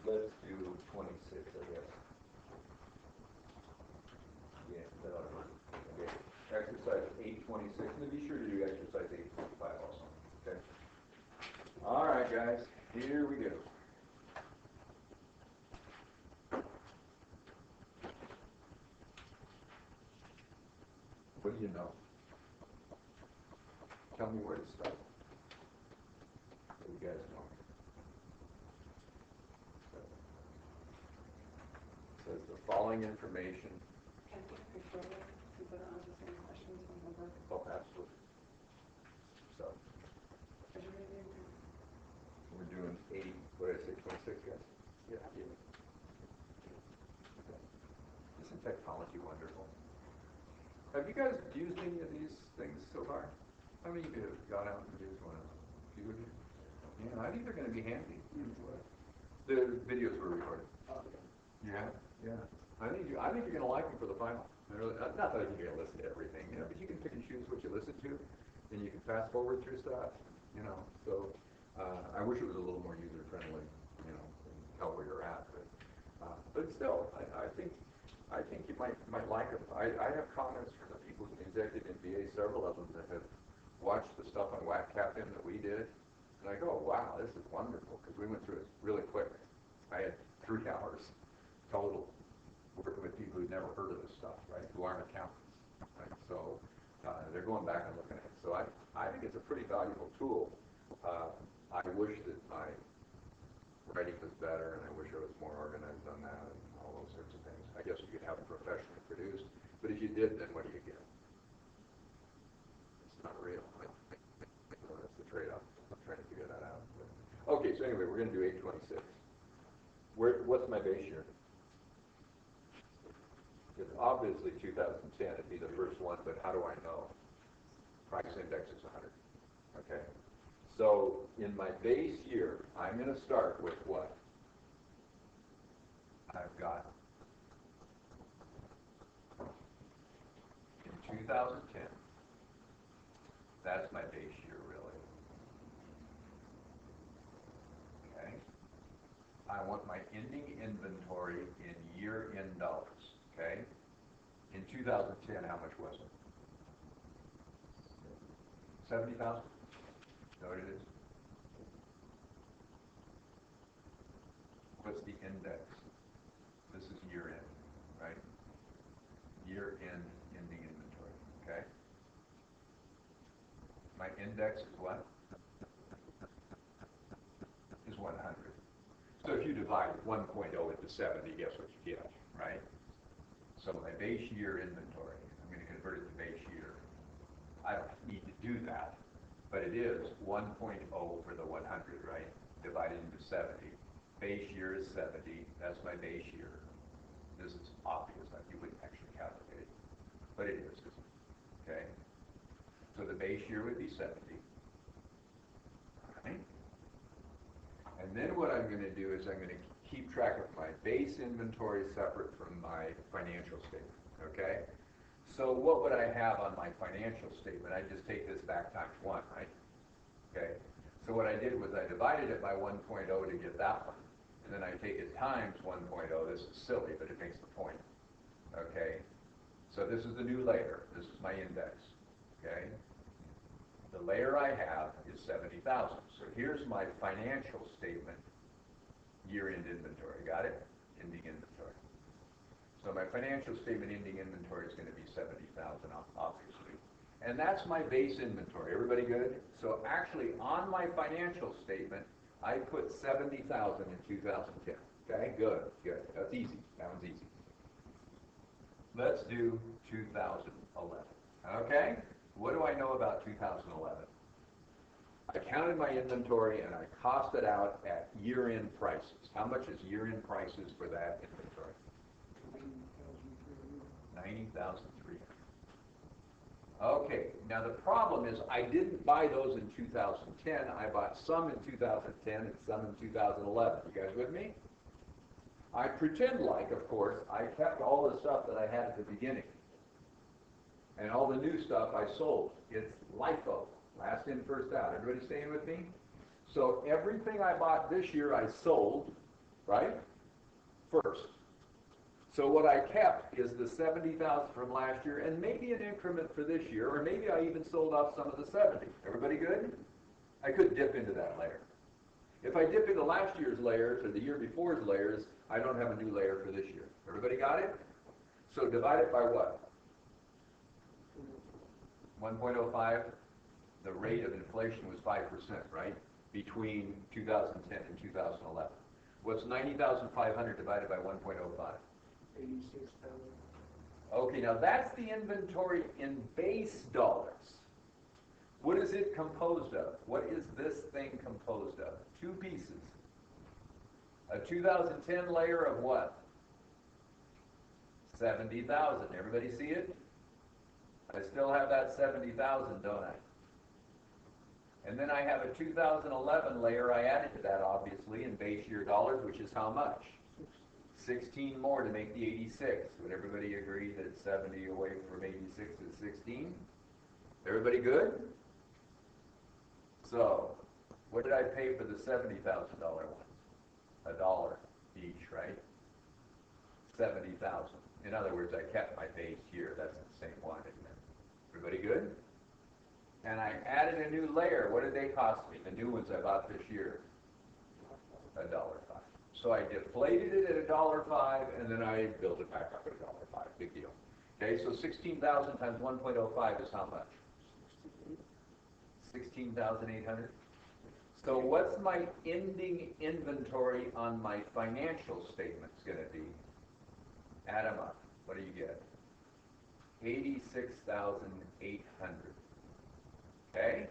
Let's do 26, I guess. Yeah, that ought to work. Okay. Exercise 826. And be sure to do exercise 825 also. Okay. All right, guys. Here we go. What do you know? Tell me where to start. What do you guys know? the following information. Can I take a picture of it and put it onto some questions from homework? Oh, absolutely. So, Are you ready? we're doing 80, what did I say, 26, guys? Yeah. Isn't technology wonderful? Have you guys used any of these things so far? How many of you have gone out and used one of them? A few of you? Yeah, I think they're going to be handy. The videos were recorded. Yeah, yeah. I think you're going to like them for the final. Really, not that I think you're going to listen to everything, but you can pick and choose what you listen to, and you can fast forward through stuff, So I wish it was a little more user friendly, and tell where you're at, but still, I think you might like it. I have comments from the people in the executive MBA, several of them that have watched the stuff on WAC Captain that we did, and I go, wow, this is wonderful, because we went through it really quick. I had 3 hours total working with people who'd never heard of this stuff, right, who aren't accountants, right? So they're going back and looking at it. So I think it's a pretty valuable tool. I wish that my writing was better, and I wish I was more organized on that, and all those sorts of things. I guess you could have it professionally produced, but if you did, then what do you get? It's not real. So that's the trade-off. I'm trying to figure that out. But, okay, so anyway, we're going to do 826. What's my base year? It's obviously 2010. It'd be the first one, but how do I know? Price index is 100. Okay. So in my base year, I'm going to start with what? I've got in 2010. That's my base year, really. Okay. I want my ending inventory in year-end dollars. Okay. In 2010, how much was it? 70,000? Is that what it is? What's the index? This is year-end, right? Year-end ending inventory, okay? My index is what? Is 100. So if you divide 1.0 into 70, guess what you get, right? So my base year inventory, I'm going to convert it to base year. I don't need to do that, but it is 1.0 for the 100, right? Divided into 70. Base year is 70. That's my base year. This is obvious. You wouldn't actually calculate it, but it is. Okay? So the base year would be 70. Right? And then what I'm going to do is I'm going to keep track of my base inventory separate from my financial statement. Okay? So what would I have on my financial statement? I just take this back times 1, right? Okay. So what I did was I divided it by 1.0 to get that one. And then I take it times 1.0. This is silly, but it makes the point. Okay. So this is the new layer. This is my index. Okay. The layer I have is 70,000. So here's my financial statement year-end inventory. Got it? Ending inventory. So my financial statement ending inventory is going to be 70,000, obviously. And that's my base inventory. Everybody good? So actually, on my financial statement, I put 70,000 in 2010. Okay, good, good. That's easy. That one's easy. Let's do 2011. Okay, what do I know about 2011? I counted my inventory and I costed out at year-end prices. How much is year-end prices for that inventory? 90,300. Okay, now the problem is I didn't buy those in 2010. I bought some in 2010 and some in 2011. You guys with me? I pretend like, of course, I kept all the stuff that I had at the beginning. And all the new stuff I sold. It's LIFO, last in, first out. Everybody staying with me? So everything I bought this year I sold, right? First. So what I kept is the 70,000 from last year and maybe an increment for this year, or maybe I even sold off some of the 70. Everybody good? I could dip into that layer. If I dip into last year's layers or the year before's layers, I don't have a new layer for this year. Everybody got it? So divide it by what? 1.05. The rate of inflation was 5%, right? Between 2010 and 2011. What's 90,500 divided by 1.05? 86,000. Okay, now that's the inventory in base dollars. What is it composed of? What is this thing composed of? Two pieces. A 2010 layer of what? 70,000. Everybody see it? I still have that 70,000, don't I? And then I have a 2011 layer I added to that, obviously, in base year dollars, which is how much? 16 more to make the 86. Would everybody agree that 70 away from 86 is 16? Everybody good? So, what did I pay for the $70,000 ones? $1 each, right? 70,000. In other words, I kept my base year. That's the same one, isn't it? Everybody good? And I added a new layer. What did they cost me? The new ones I bought this year. $1.05. So I deflated it at $1.05, and then I built it back up at $1.05. Big deal. Okay, so 16,000 times 1.05 is how much? 16,800. So what's my ending inventory on my financial statements going to be? Add them up. What do you get? 86,800. Okay?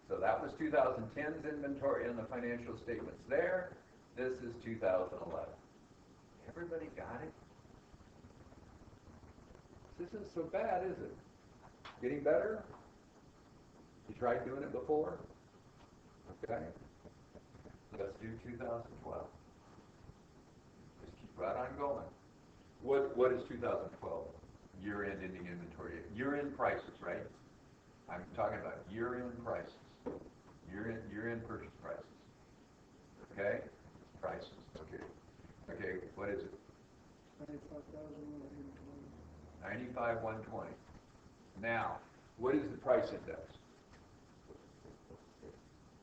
So that was 2010's inventory in the financial statements there. This is 2011. Everybody got it? This isn't so bad, is it? Getting better? You tried doing it before? Okay. Let's do 2012. Just keep right on going. What is 2012? Year-end ending inventory. Year-end prices, right? I'm talking about year-end prices. Year-end purchase prices. Okay? Prices. Okay. Okay, what is it? 95,120. 95,120. Now, what is the price index?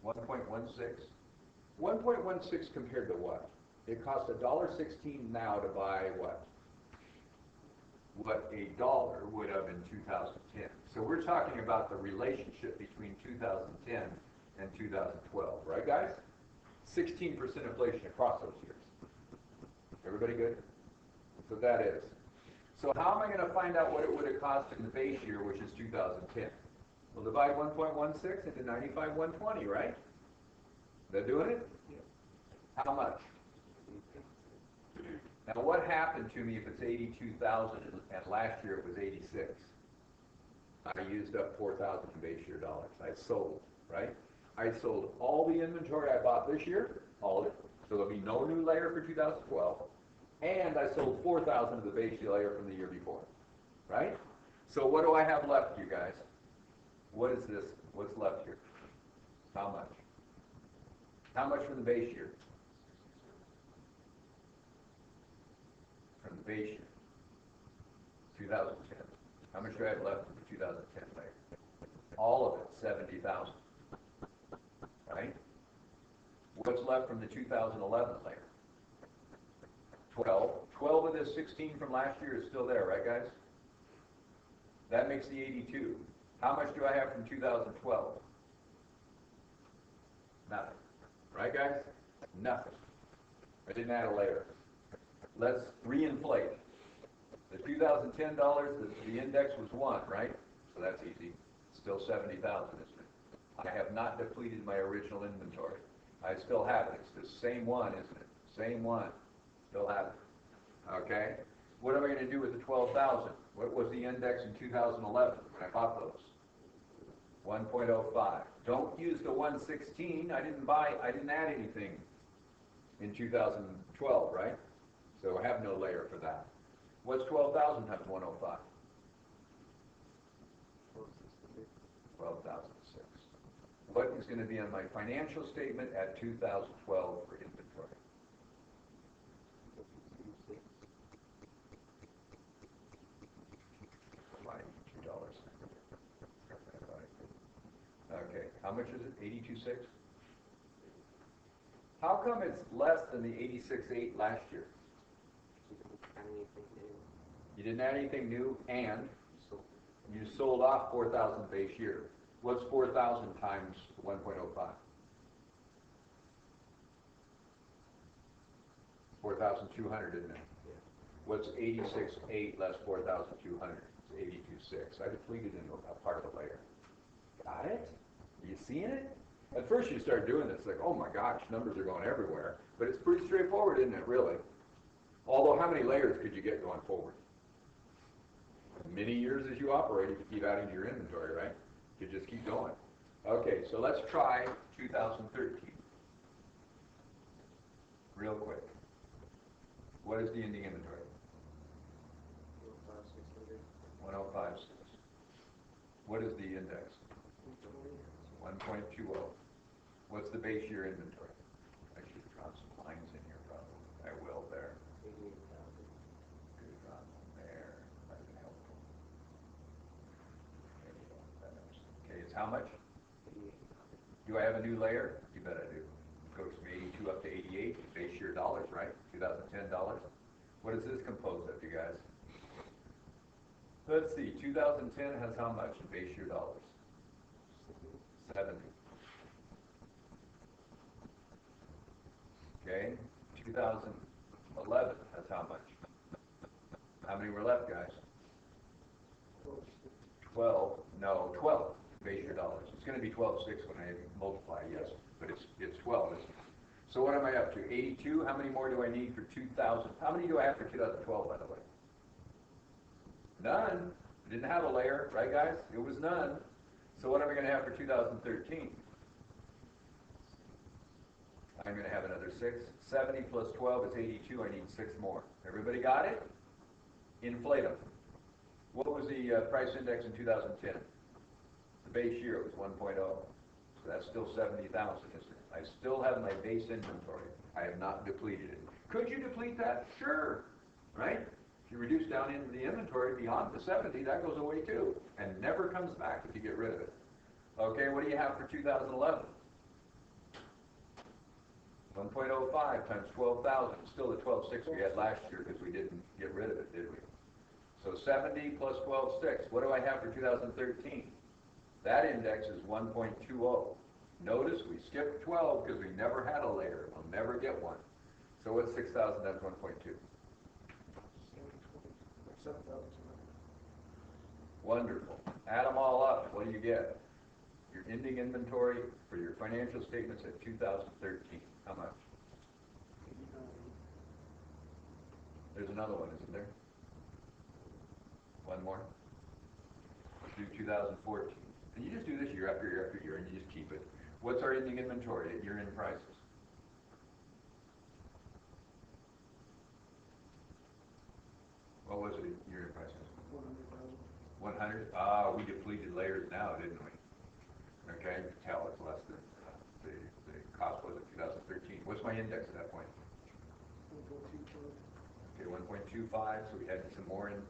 1.16? 1.16 compared to what? It costs $1.16 now to buy what? What a dollar would have in 2010. So we're talking about the relationship between 2010 and 2012, right guys? 16% inflation across those years. Everybody good? So that is. So how am I going to find out what it would have cost in the base year, which is 2010? We'll divide 1.16 into 95,120, right? They're doing it? How much? Now what happened to me if it's 82,000 and last year it was 86? I used up 4,000 in base year dollars. I sold, right? I sold all the inventory I bought this year, all of it. So there'll be no new layer for 2012. And I sold 4,000 of the base year layer from the year before, right? So what do I have left, you guys? What is this? What's left here? How much? How much from the base year? From the base year. 2010. How much do I have left from the 2010 layer? All of it, 70,000. Right? What's left from the 2011 layer? 12. 12 of this 16 from last year is still there, right guys? That makes the 82. How much do I have from 2012? Nothing. Right guys? Nothing. I didn't add a layer. Let's reinflate. The 2010 dollars, the index was 1, right? So that's easy. Still 70,000, isn't it? I have not depleted my original inventory. I still have it. It's the same one, isn't it? Same one. Still have it. Okay? What am I going to do with the 12,000? What was the index in 2011 when I bought those? 1.05. Don't use the 116. I didn't add anything in 2012, right? So I have no layer for that. What's 12,000 times 105? 12,006. What is going to be on my financial statement at 2012 for inventory? $2. Okay, how much is it? 82.6? How come it's less than the 86.8 last year? You didn't add anything new, and you sold off 4,000 base year. What's 4,000 times 1.05? 4,200, isn't it? What's 86.8 less 4,200? It's 82.6. I depleted in a part of the layer. Got it? Are you seeing it? At first you start doing this, like, oh my gosh, numbers are going everywhere. But it's pretty straightforward, isn't it, really? Although, how many layers could you get going forward? As many years as you operate, if you keep adding to your inventory, right? You just keep going. Okay, so let's try 2013. Real quick. What is the ending inventory? 105.6. What is the index? 1.20. What's the base year inventory? I should have drawn some lines in here probably. I will there. Could have drawn one there. Might have been helpful. There we go. That helps. Okay, it's how much? Do I have a new layer? You bet I do. It goes from 82 up to 88. Base year dollars, right? 2010 dollars. What is this composed of, you guys? Let's see. 2010 has how much in base year dollars? 70. Okay. 2011 has how much? How many were left, guys? 12. No, 12 base year dollars. It's going to be 12.6 when I multiply, yes, but it's 12. So what am I up to? 82. How many more do I need for 2000? How many do I have for 2012, by the way? None. I didn't have a layer, right, guys? It was none. So what am I going to have for 2013? I'm going to have another 6. 70 plus 12 is 82. I need 6 more. Everybody got it? Inflate them. What was the price index in 2010? The base year was 1.0. So that's still 70,000, isn't it? I still have my base inventory. I have not depleted it. Could you deplete that? Sure. Right? If you reduce down into the inventory beyond the 70, that goes away too. And never comes back if you get rid of it. Okay, what do you have for 2011? 1.05 times 12,000. Still the 12.6 we had last year because we didn't get rid of it, did we? So 70 plus 12.6. What do I have for 2013? That index is 1.20. Notice we skipped 12 because we never had a layer. We'll never get one. So what's 6,000 times 1.2? Wonderful. Add them all up. What do you get? Your ending inventory for your financial statements at 2013. How much? There's another one, isn't there? One more. Let's do 2014. And you just do this year after year after year, and you just keep it. What's our ending inventory at year-end prices? What was it at year-end prices? 100. We depleted layers now, didn't we? Okay, you can tell it's less than the cost was in 2013. What's my index at that point? 1.25. Okay, 1.25. So we had some more in.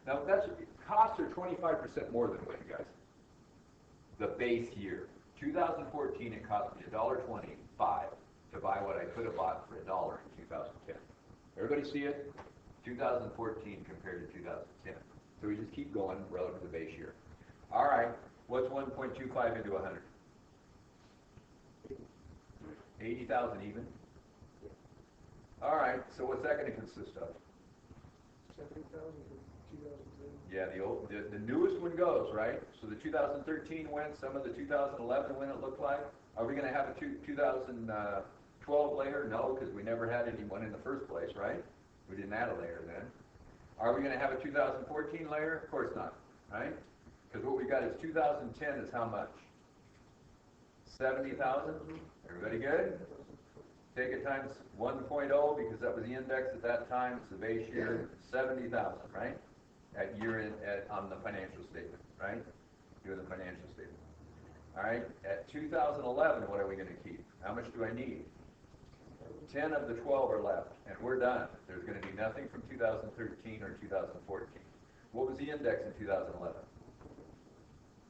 Now that's costs are 25% more than what, you guys? The base year. 2014, it cost me $1.25 to buy what I could have bought for $1 in 2010. Everybody see it? 2014 compared to 2010. So we just keep going relative to the base year. All right, what's 1.25 into 100? 80,000 even. All right, so what's that going to consist of? 70,000 for 2010. Yeah, the newest one goes, right? So the 2013 went, some of the 2011 went, it looked like. Are we going to have a 2012 layer? No, because we never had anyone in the first place, right? We didn't add a layer then. Are we going to have a 2014 layer? Of course not, right? Because what we got is 2010 is how much? 70,000? Everybody good? Take it times 1.0 because that was the index at that time. It's the base year, 70,000, right? At year-end on the financial statement, right? Doing the financial statement. All right, at 2011, what are we going to keep? How much do I need? 10 of the 12 are left, and we're done. There's going to be nothing from 2013 or 2014. What was the index in 2011?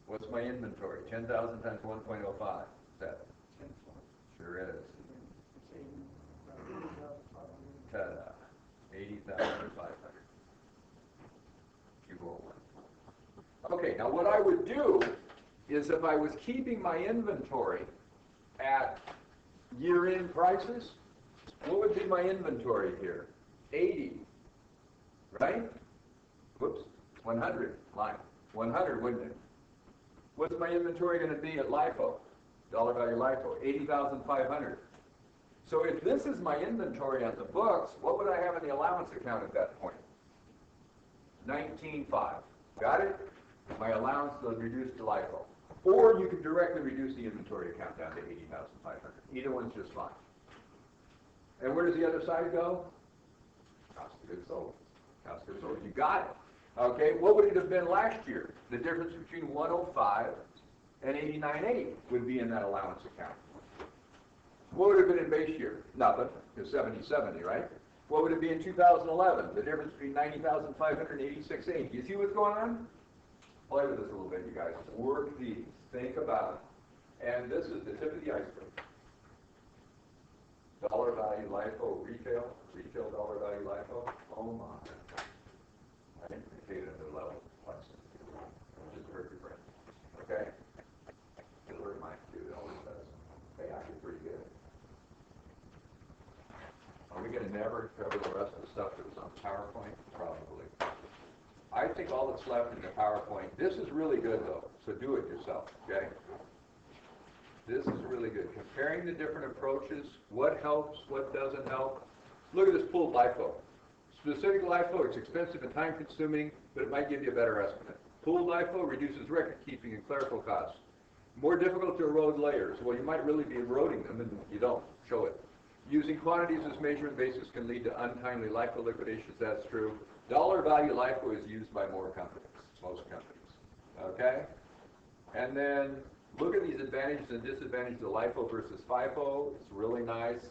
What's my inventory? 10,000 times 1.05. Is that? Sure is. Ta-da. 80,500. Okay, now what I would do is if I was keeping my inventory at year-end prices, what would be my inventory here? 80 right? Whoops, 100 line. 100, wouldn't it? What's my inventory going to be at LIFO? Dollar value LIFO, 80,500. So if this is my inventory on the books, what would I have in the allowance account at that point? 19.5. Got it? My allowance will reduce to LIFO. Or you can directly reduce the inventory account down to 80,500. Either one's just fine. And where does the other side go? Cost of goods sold. Cost of goods sold. You got it. Okay, what would it have been last year? The difference between 105 and 89.8 would be in that allowance account. What would it have been in base year? Nothing, because 70/70, right? What would it be in 2011? The difference between 90,500 and 86.8. You see what's going on? Play with this a little bit, you guys. Work these. Think about it. And this is the tip of the iceberg. Dollar value LIFO retail dollar value LIFO. Oh my. I indicated another level of complexity. Just hurt your brain. Okay? It'll hurt mine too, it always does. Hey, actually pretty good. Are we going to never cover the rest of the stuff that was on PowerPoint? Probably. I think all that's left in the PowerPoint, this is really good though, so do it yourself, okay? This is really good. Comparing the different approaches, what helps, what doesn't help. Look at this pooled LIFO. Specific LIFO, it's expensive and time consuming, but it might give you a better estimate. Pooled LIFO reduces record keeping and clerical costs. More difficult to erode layers. Well, you might really be eroding them and you don't show it. Using quantities as measurement basis can lead to untimely LIFO liquidations, that's true. Dollar value LIFO is used by more companies, most companies, okay? And then look at these advantages and disadvantages of LIFO versus FIFO. It's really nice.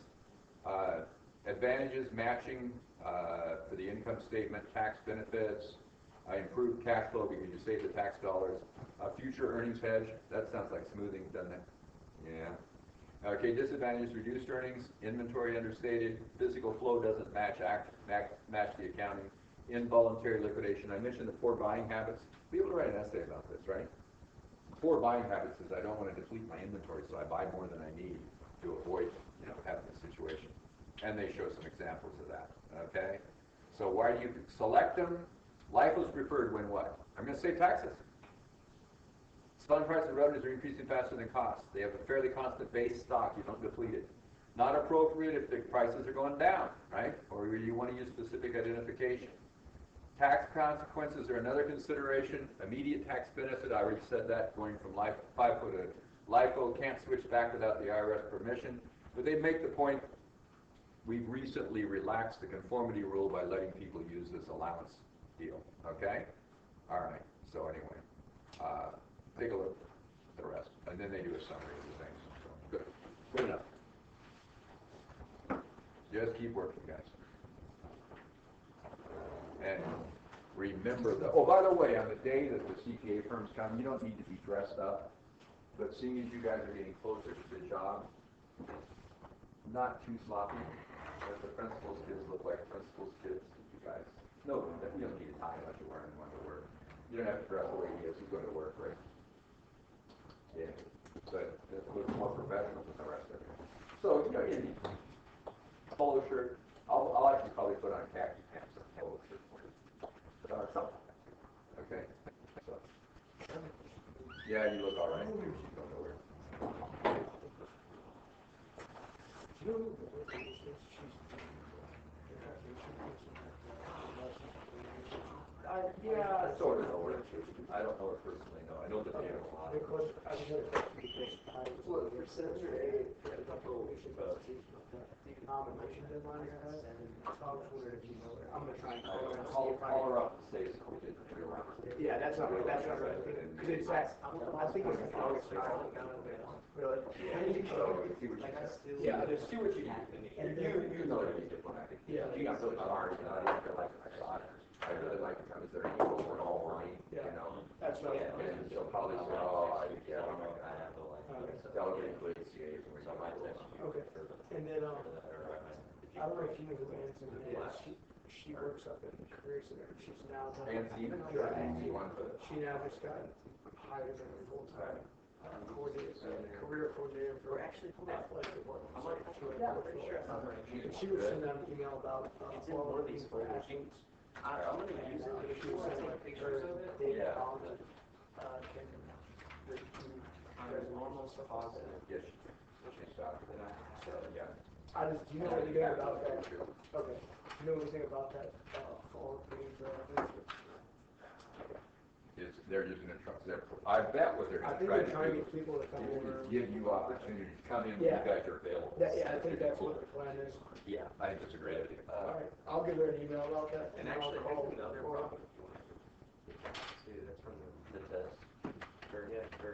Advantages, matching for the income statement, tax benefits, improved cash flow because you save the tax dollars. Future earnings hedge, that sounds like smoothing, doesn't it? Yeah. Okay, disadvantages, reduced earnings, inventory understated, physical flow doesn't match the accounting, involuntary liquidation. I mentioned the poor buying habits. Be able to write an essay about this, right? Poor buying habits is I don't want to deplete my inventory, so I buy more than I need to avoid, having this situation. And they show some examples of that, okay? So why do you select them? LIFO is preferred when what? I'm going to say taxes. Selling price and revenues are increasing faster than costs. They have a fairly constant base stock. You don't deplete it. Not appropriate if the prices are going down, right? Or you want to use specific identification. Tax consequences are another consideration. Immediate tax benefit, I already said that, going from FIFO to LIFO, can't switch back without the IRS permission. But they make the point, we've recently relaxed the conformity rule by letting people use this allowance deal, okay? All right, so anyway, take a look at the rest. And then they do a summary of the things. So, good enough. Just keep working, guys. And remember oh, by the way, on the day that the CPA firms come, you don't need to be dressed up. But seeing as you guys are getting closer to the job, not too sloppy. Let the principal's kids look like principal's kids, you guys. No, you don't need a tie unless you're wearing one to work. You don't have to dress the way he is. He's going to work, right? Yeah. But it looks more professional than the rest of it. So, you need a polo shirt. I'll actually probably put on khaki pants and a polo shirt for you. Something. Okay. So. Yeah, you look all right. She's going to work. Yeah, sort of know her. I don't know her personally, no. I know the name. Because I was at well, for semester A, a couple of weeks ago, the nomination deadline is ahead. So I was wondering if you know her. I'm going to try and call her and see if I Call her up and say it's completed. Yeah, that's not right. That's not right. Because it's that, I think it's like August 9th. Really? So, see what she says. Yeah, just see what you do. And you know that he's diplomatic. Yeah. She got so smart, I didn't feel like I saw it. I really like it because they're equal, we're all white, That's right. And she'll probably say, oh, I don't know. Delegate Glacier. Okay. And then, I don't know if you know who Anson is. She works up in Career Center. She's now Nancy, she now just got hired as a full-time career coordinator for athletic department. And she was sending out an email about qualities for athletes. I'm gonna use it, but if you want to take pictures of it, they Yeah. can, there's almost positive. Yes, she stopped. So, yeah. Do you know anything about that? Okay. Do you know anything about that, fall being They're using the trucks there. I bet what they're I gonna think try they're to trying to do get people to come over. is give you opportunity to come in when Yeah. you guys are available. Yeah, I think that's what the plan is. Yeah, I think it's a great idea. Alright, I'll give her an email about that. And I'll actually, call here's another Laura. problem. See, that's from the test. Or, yeah, or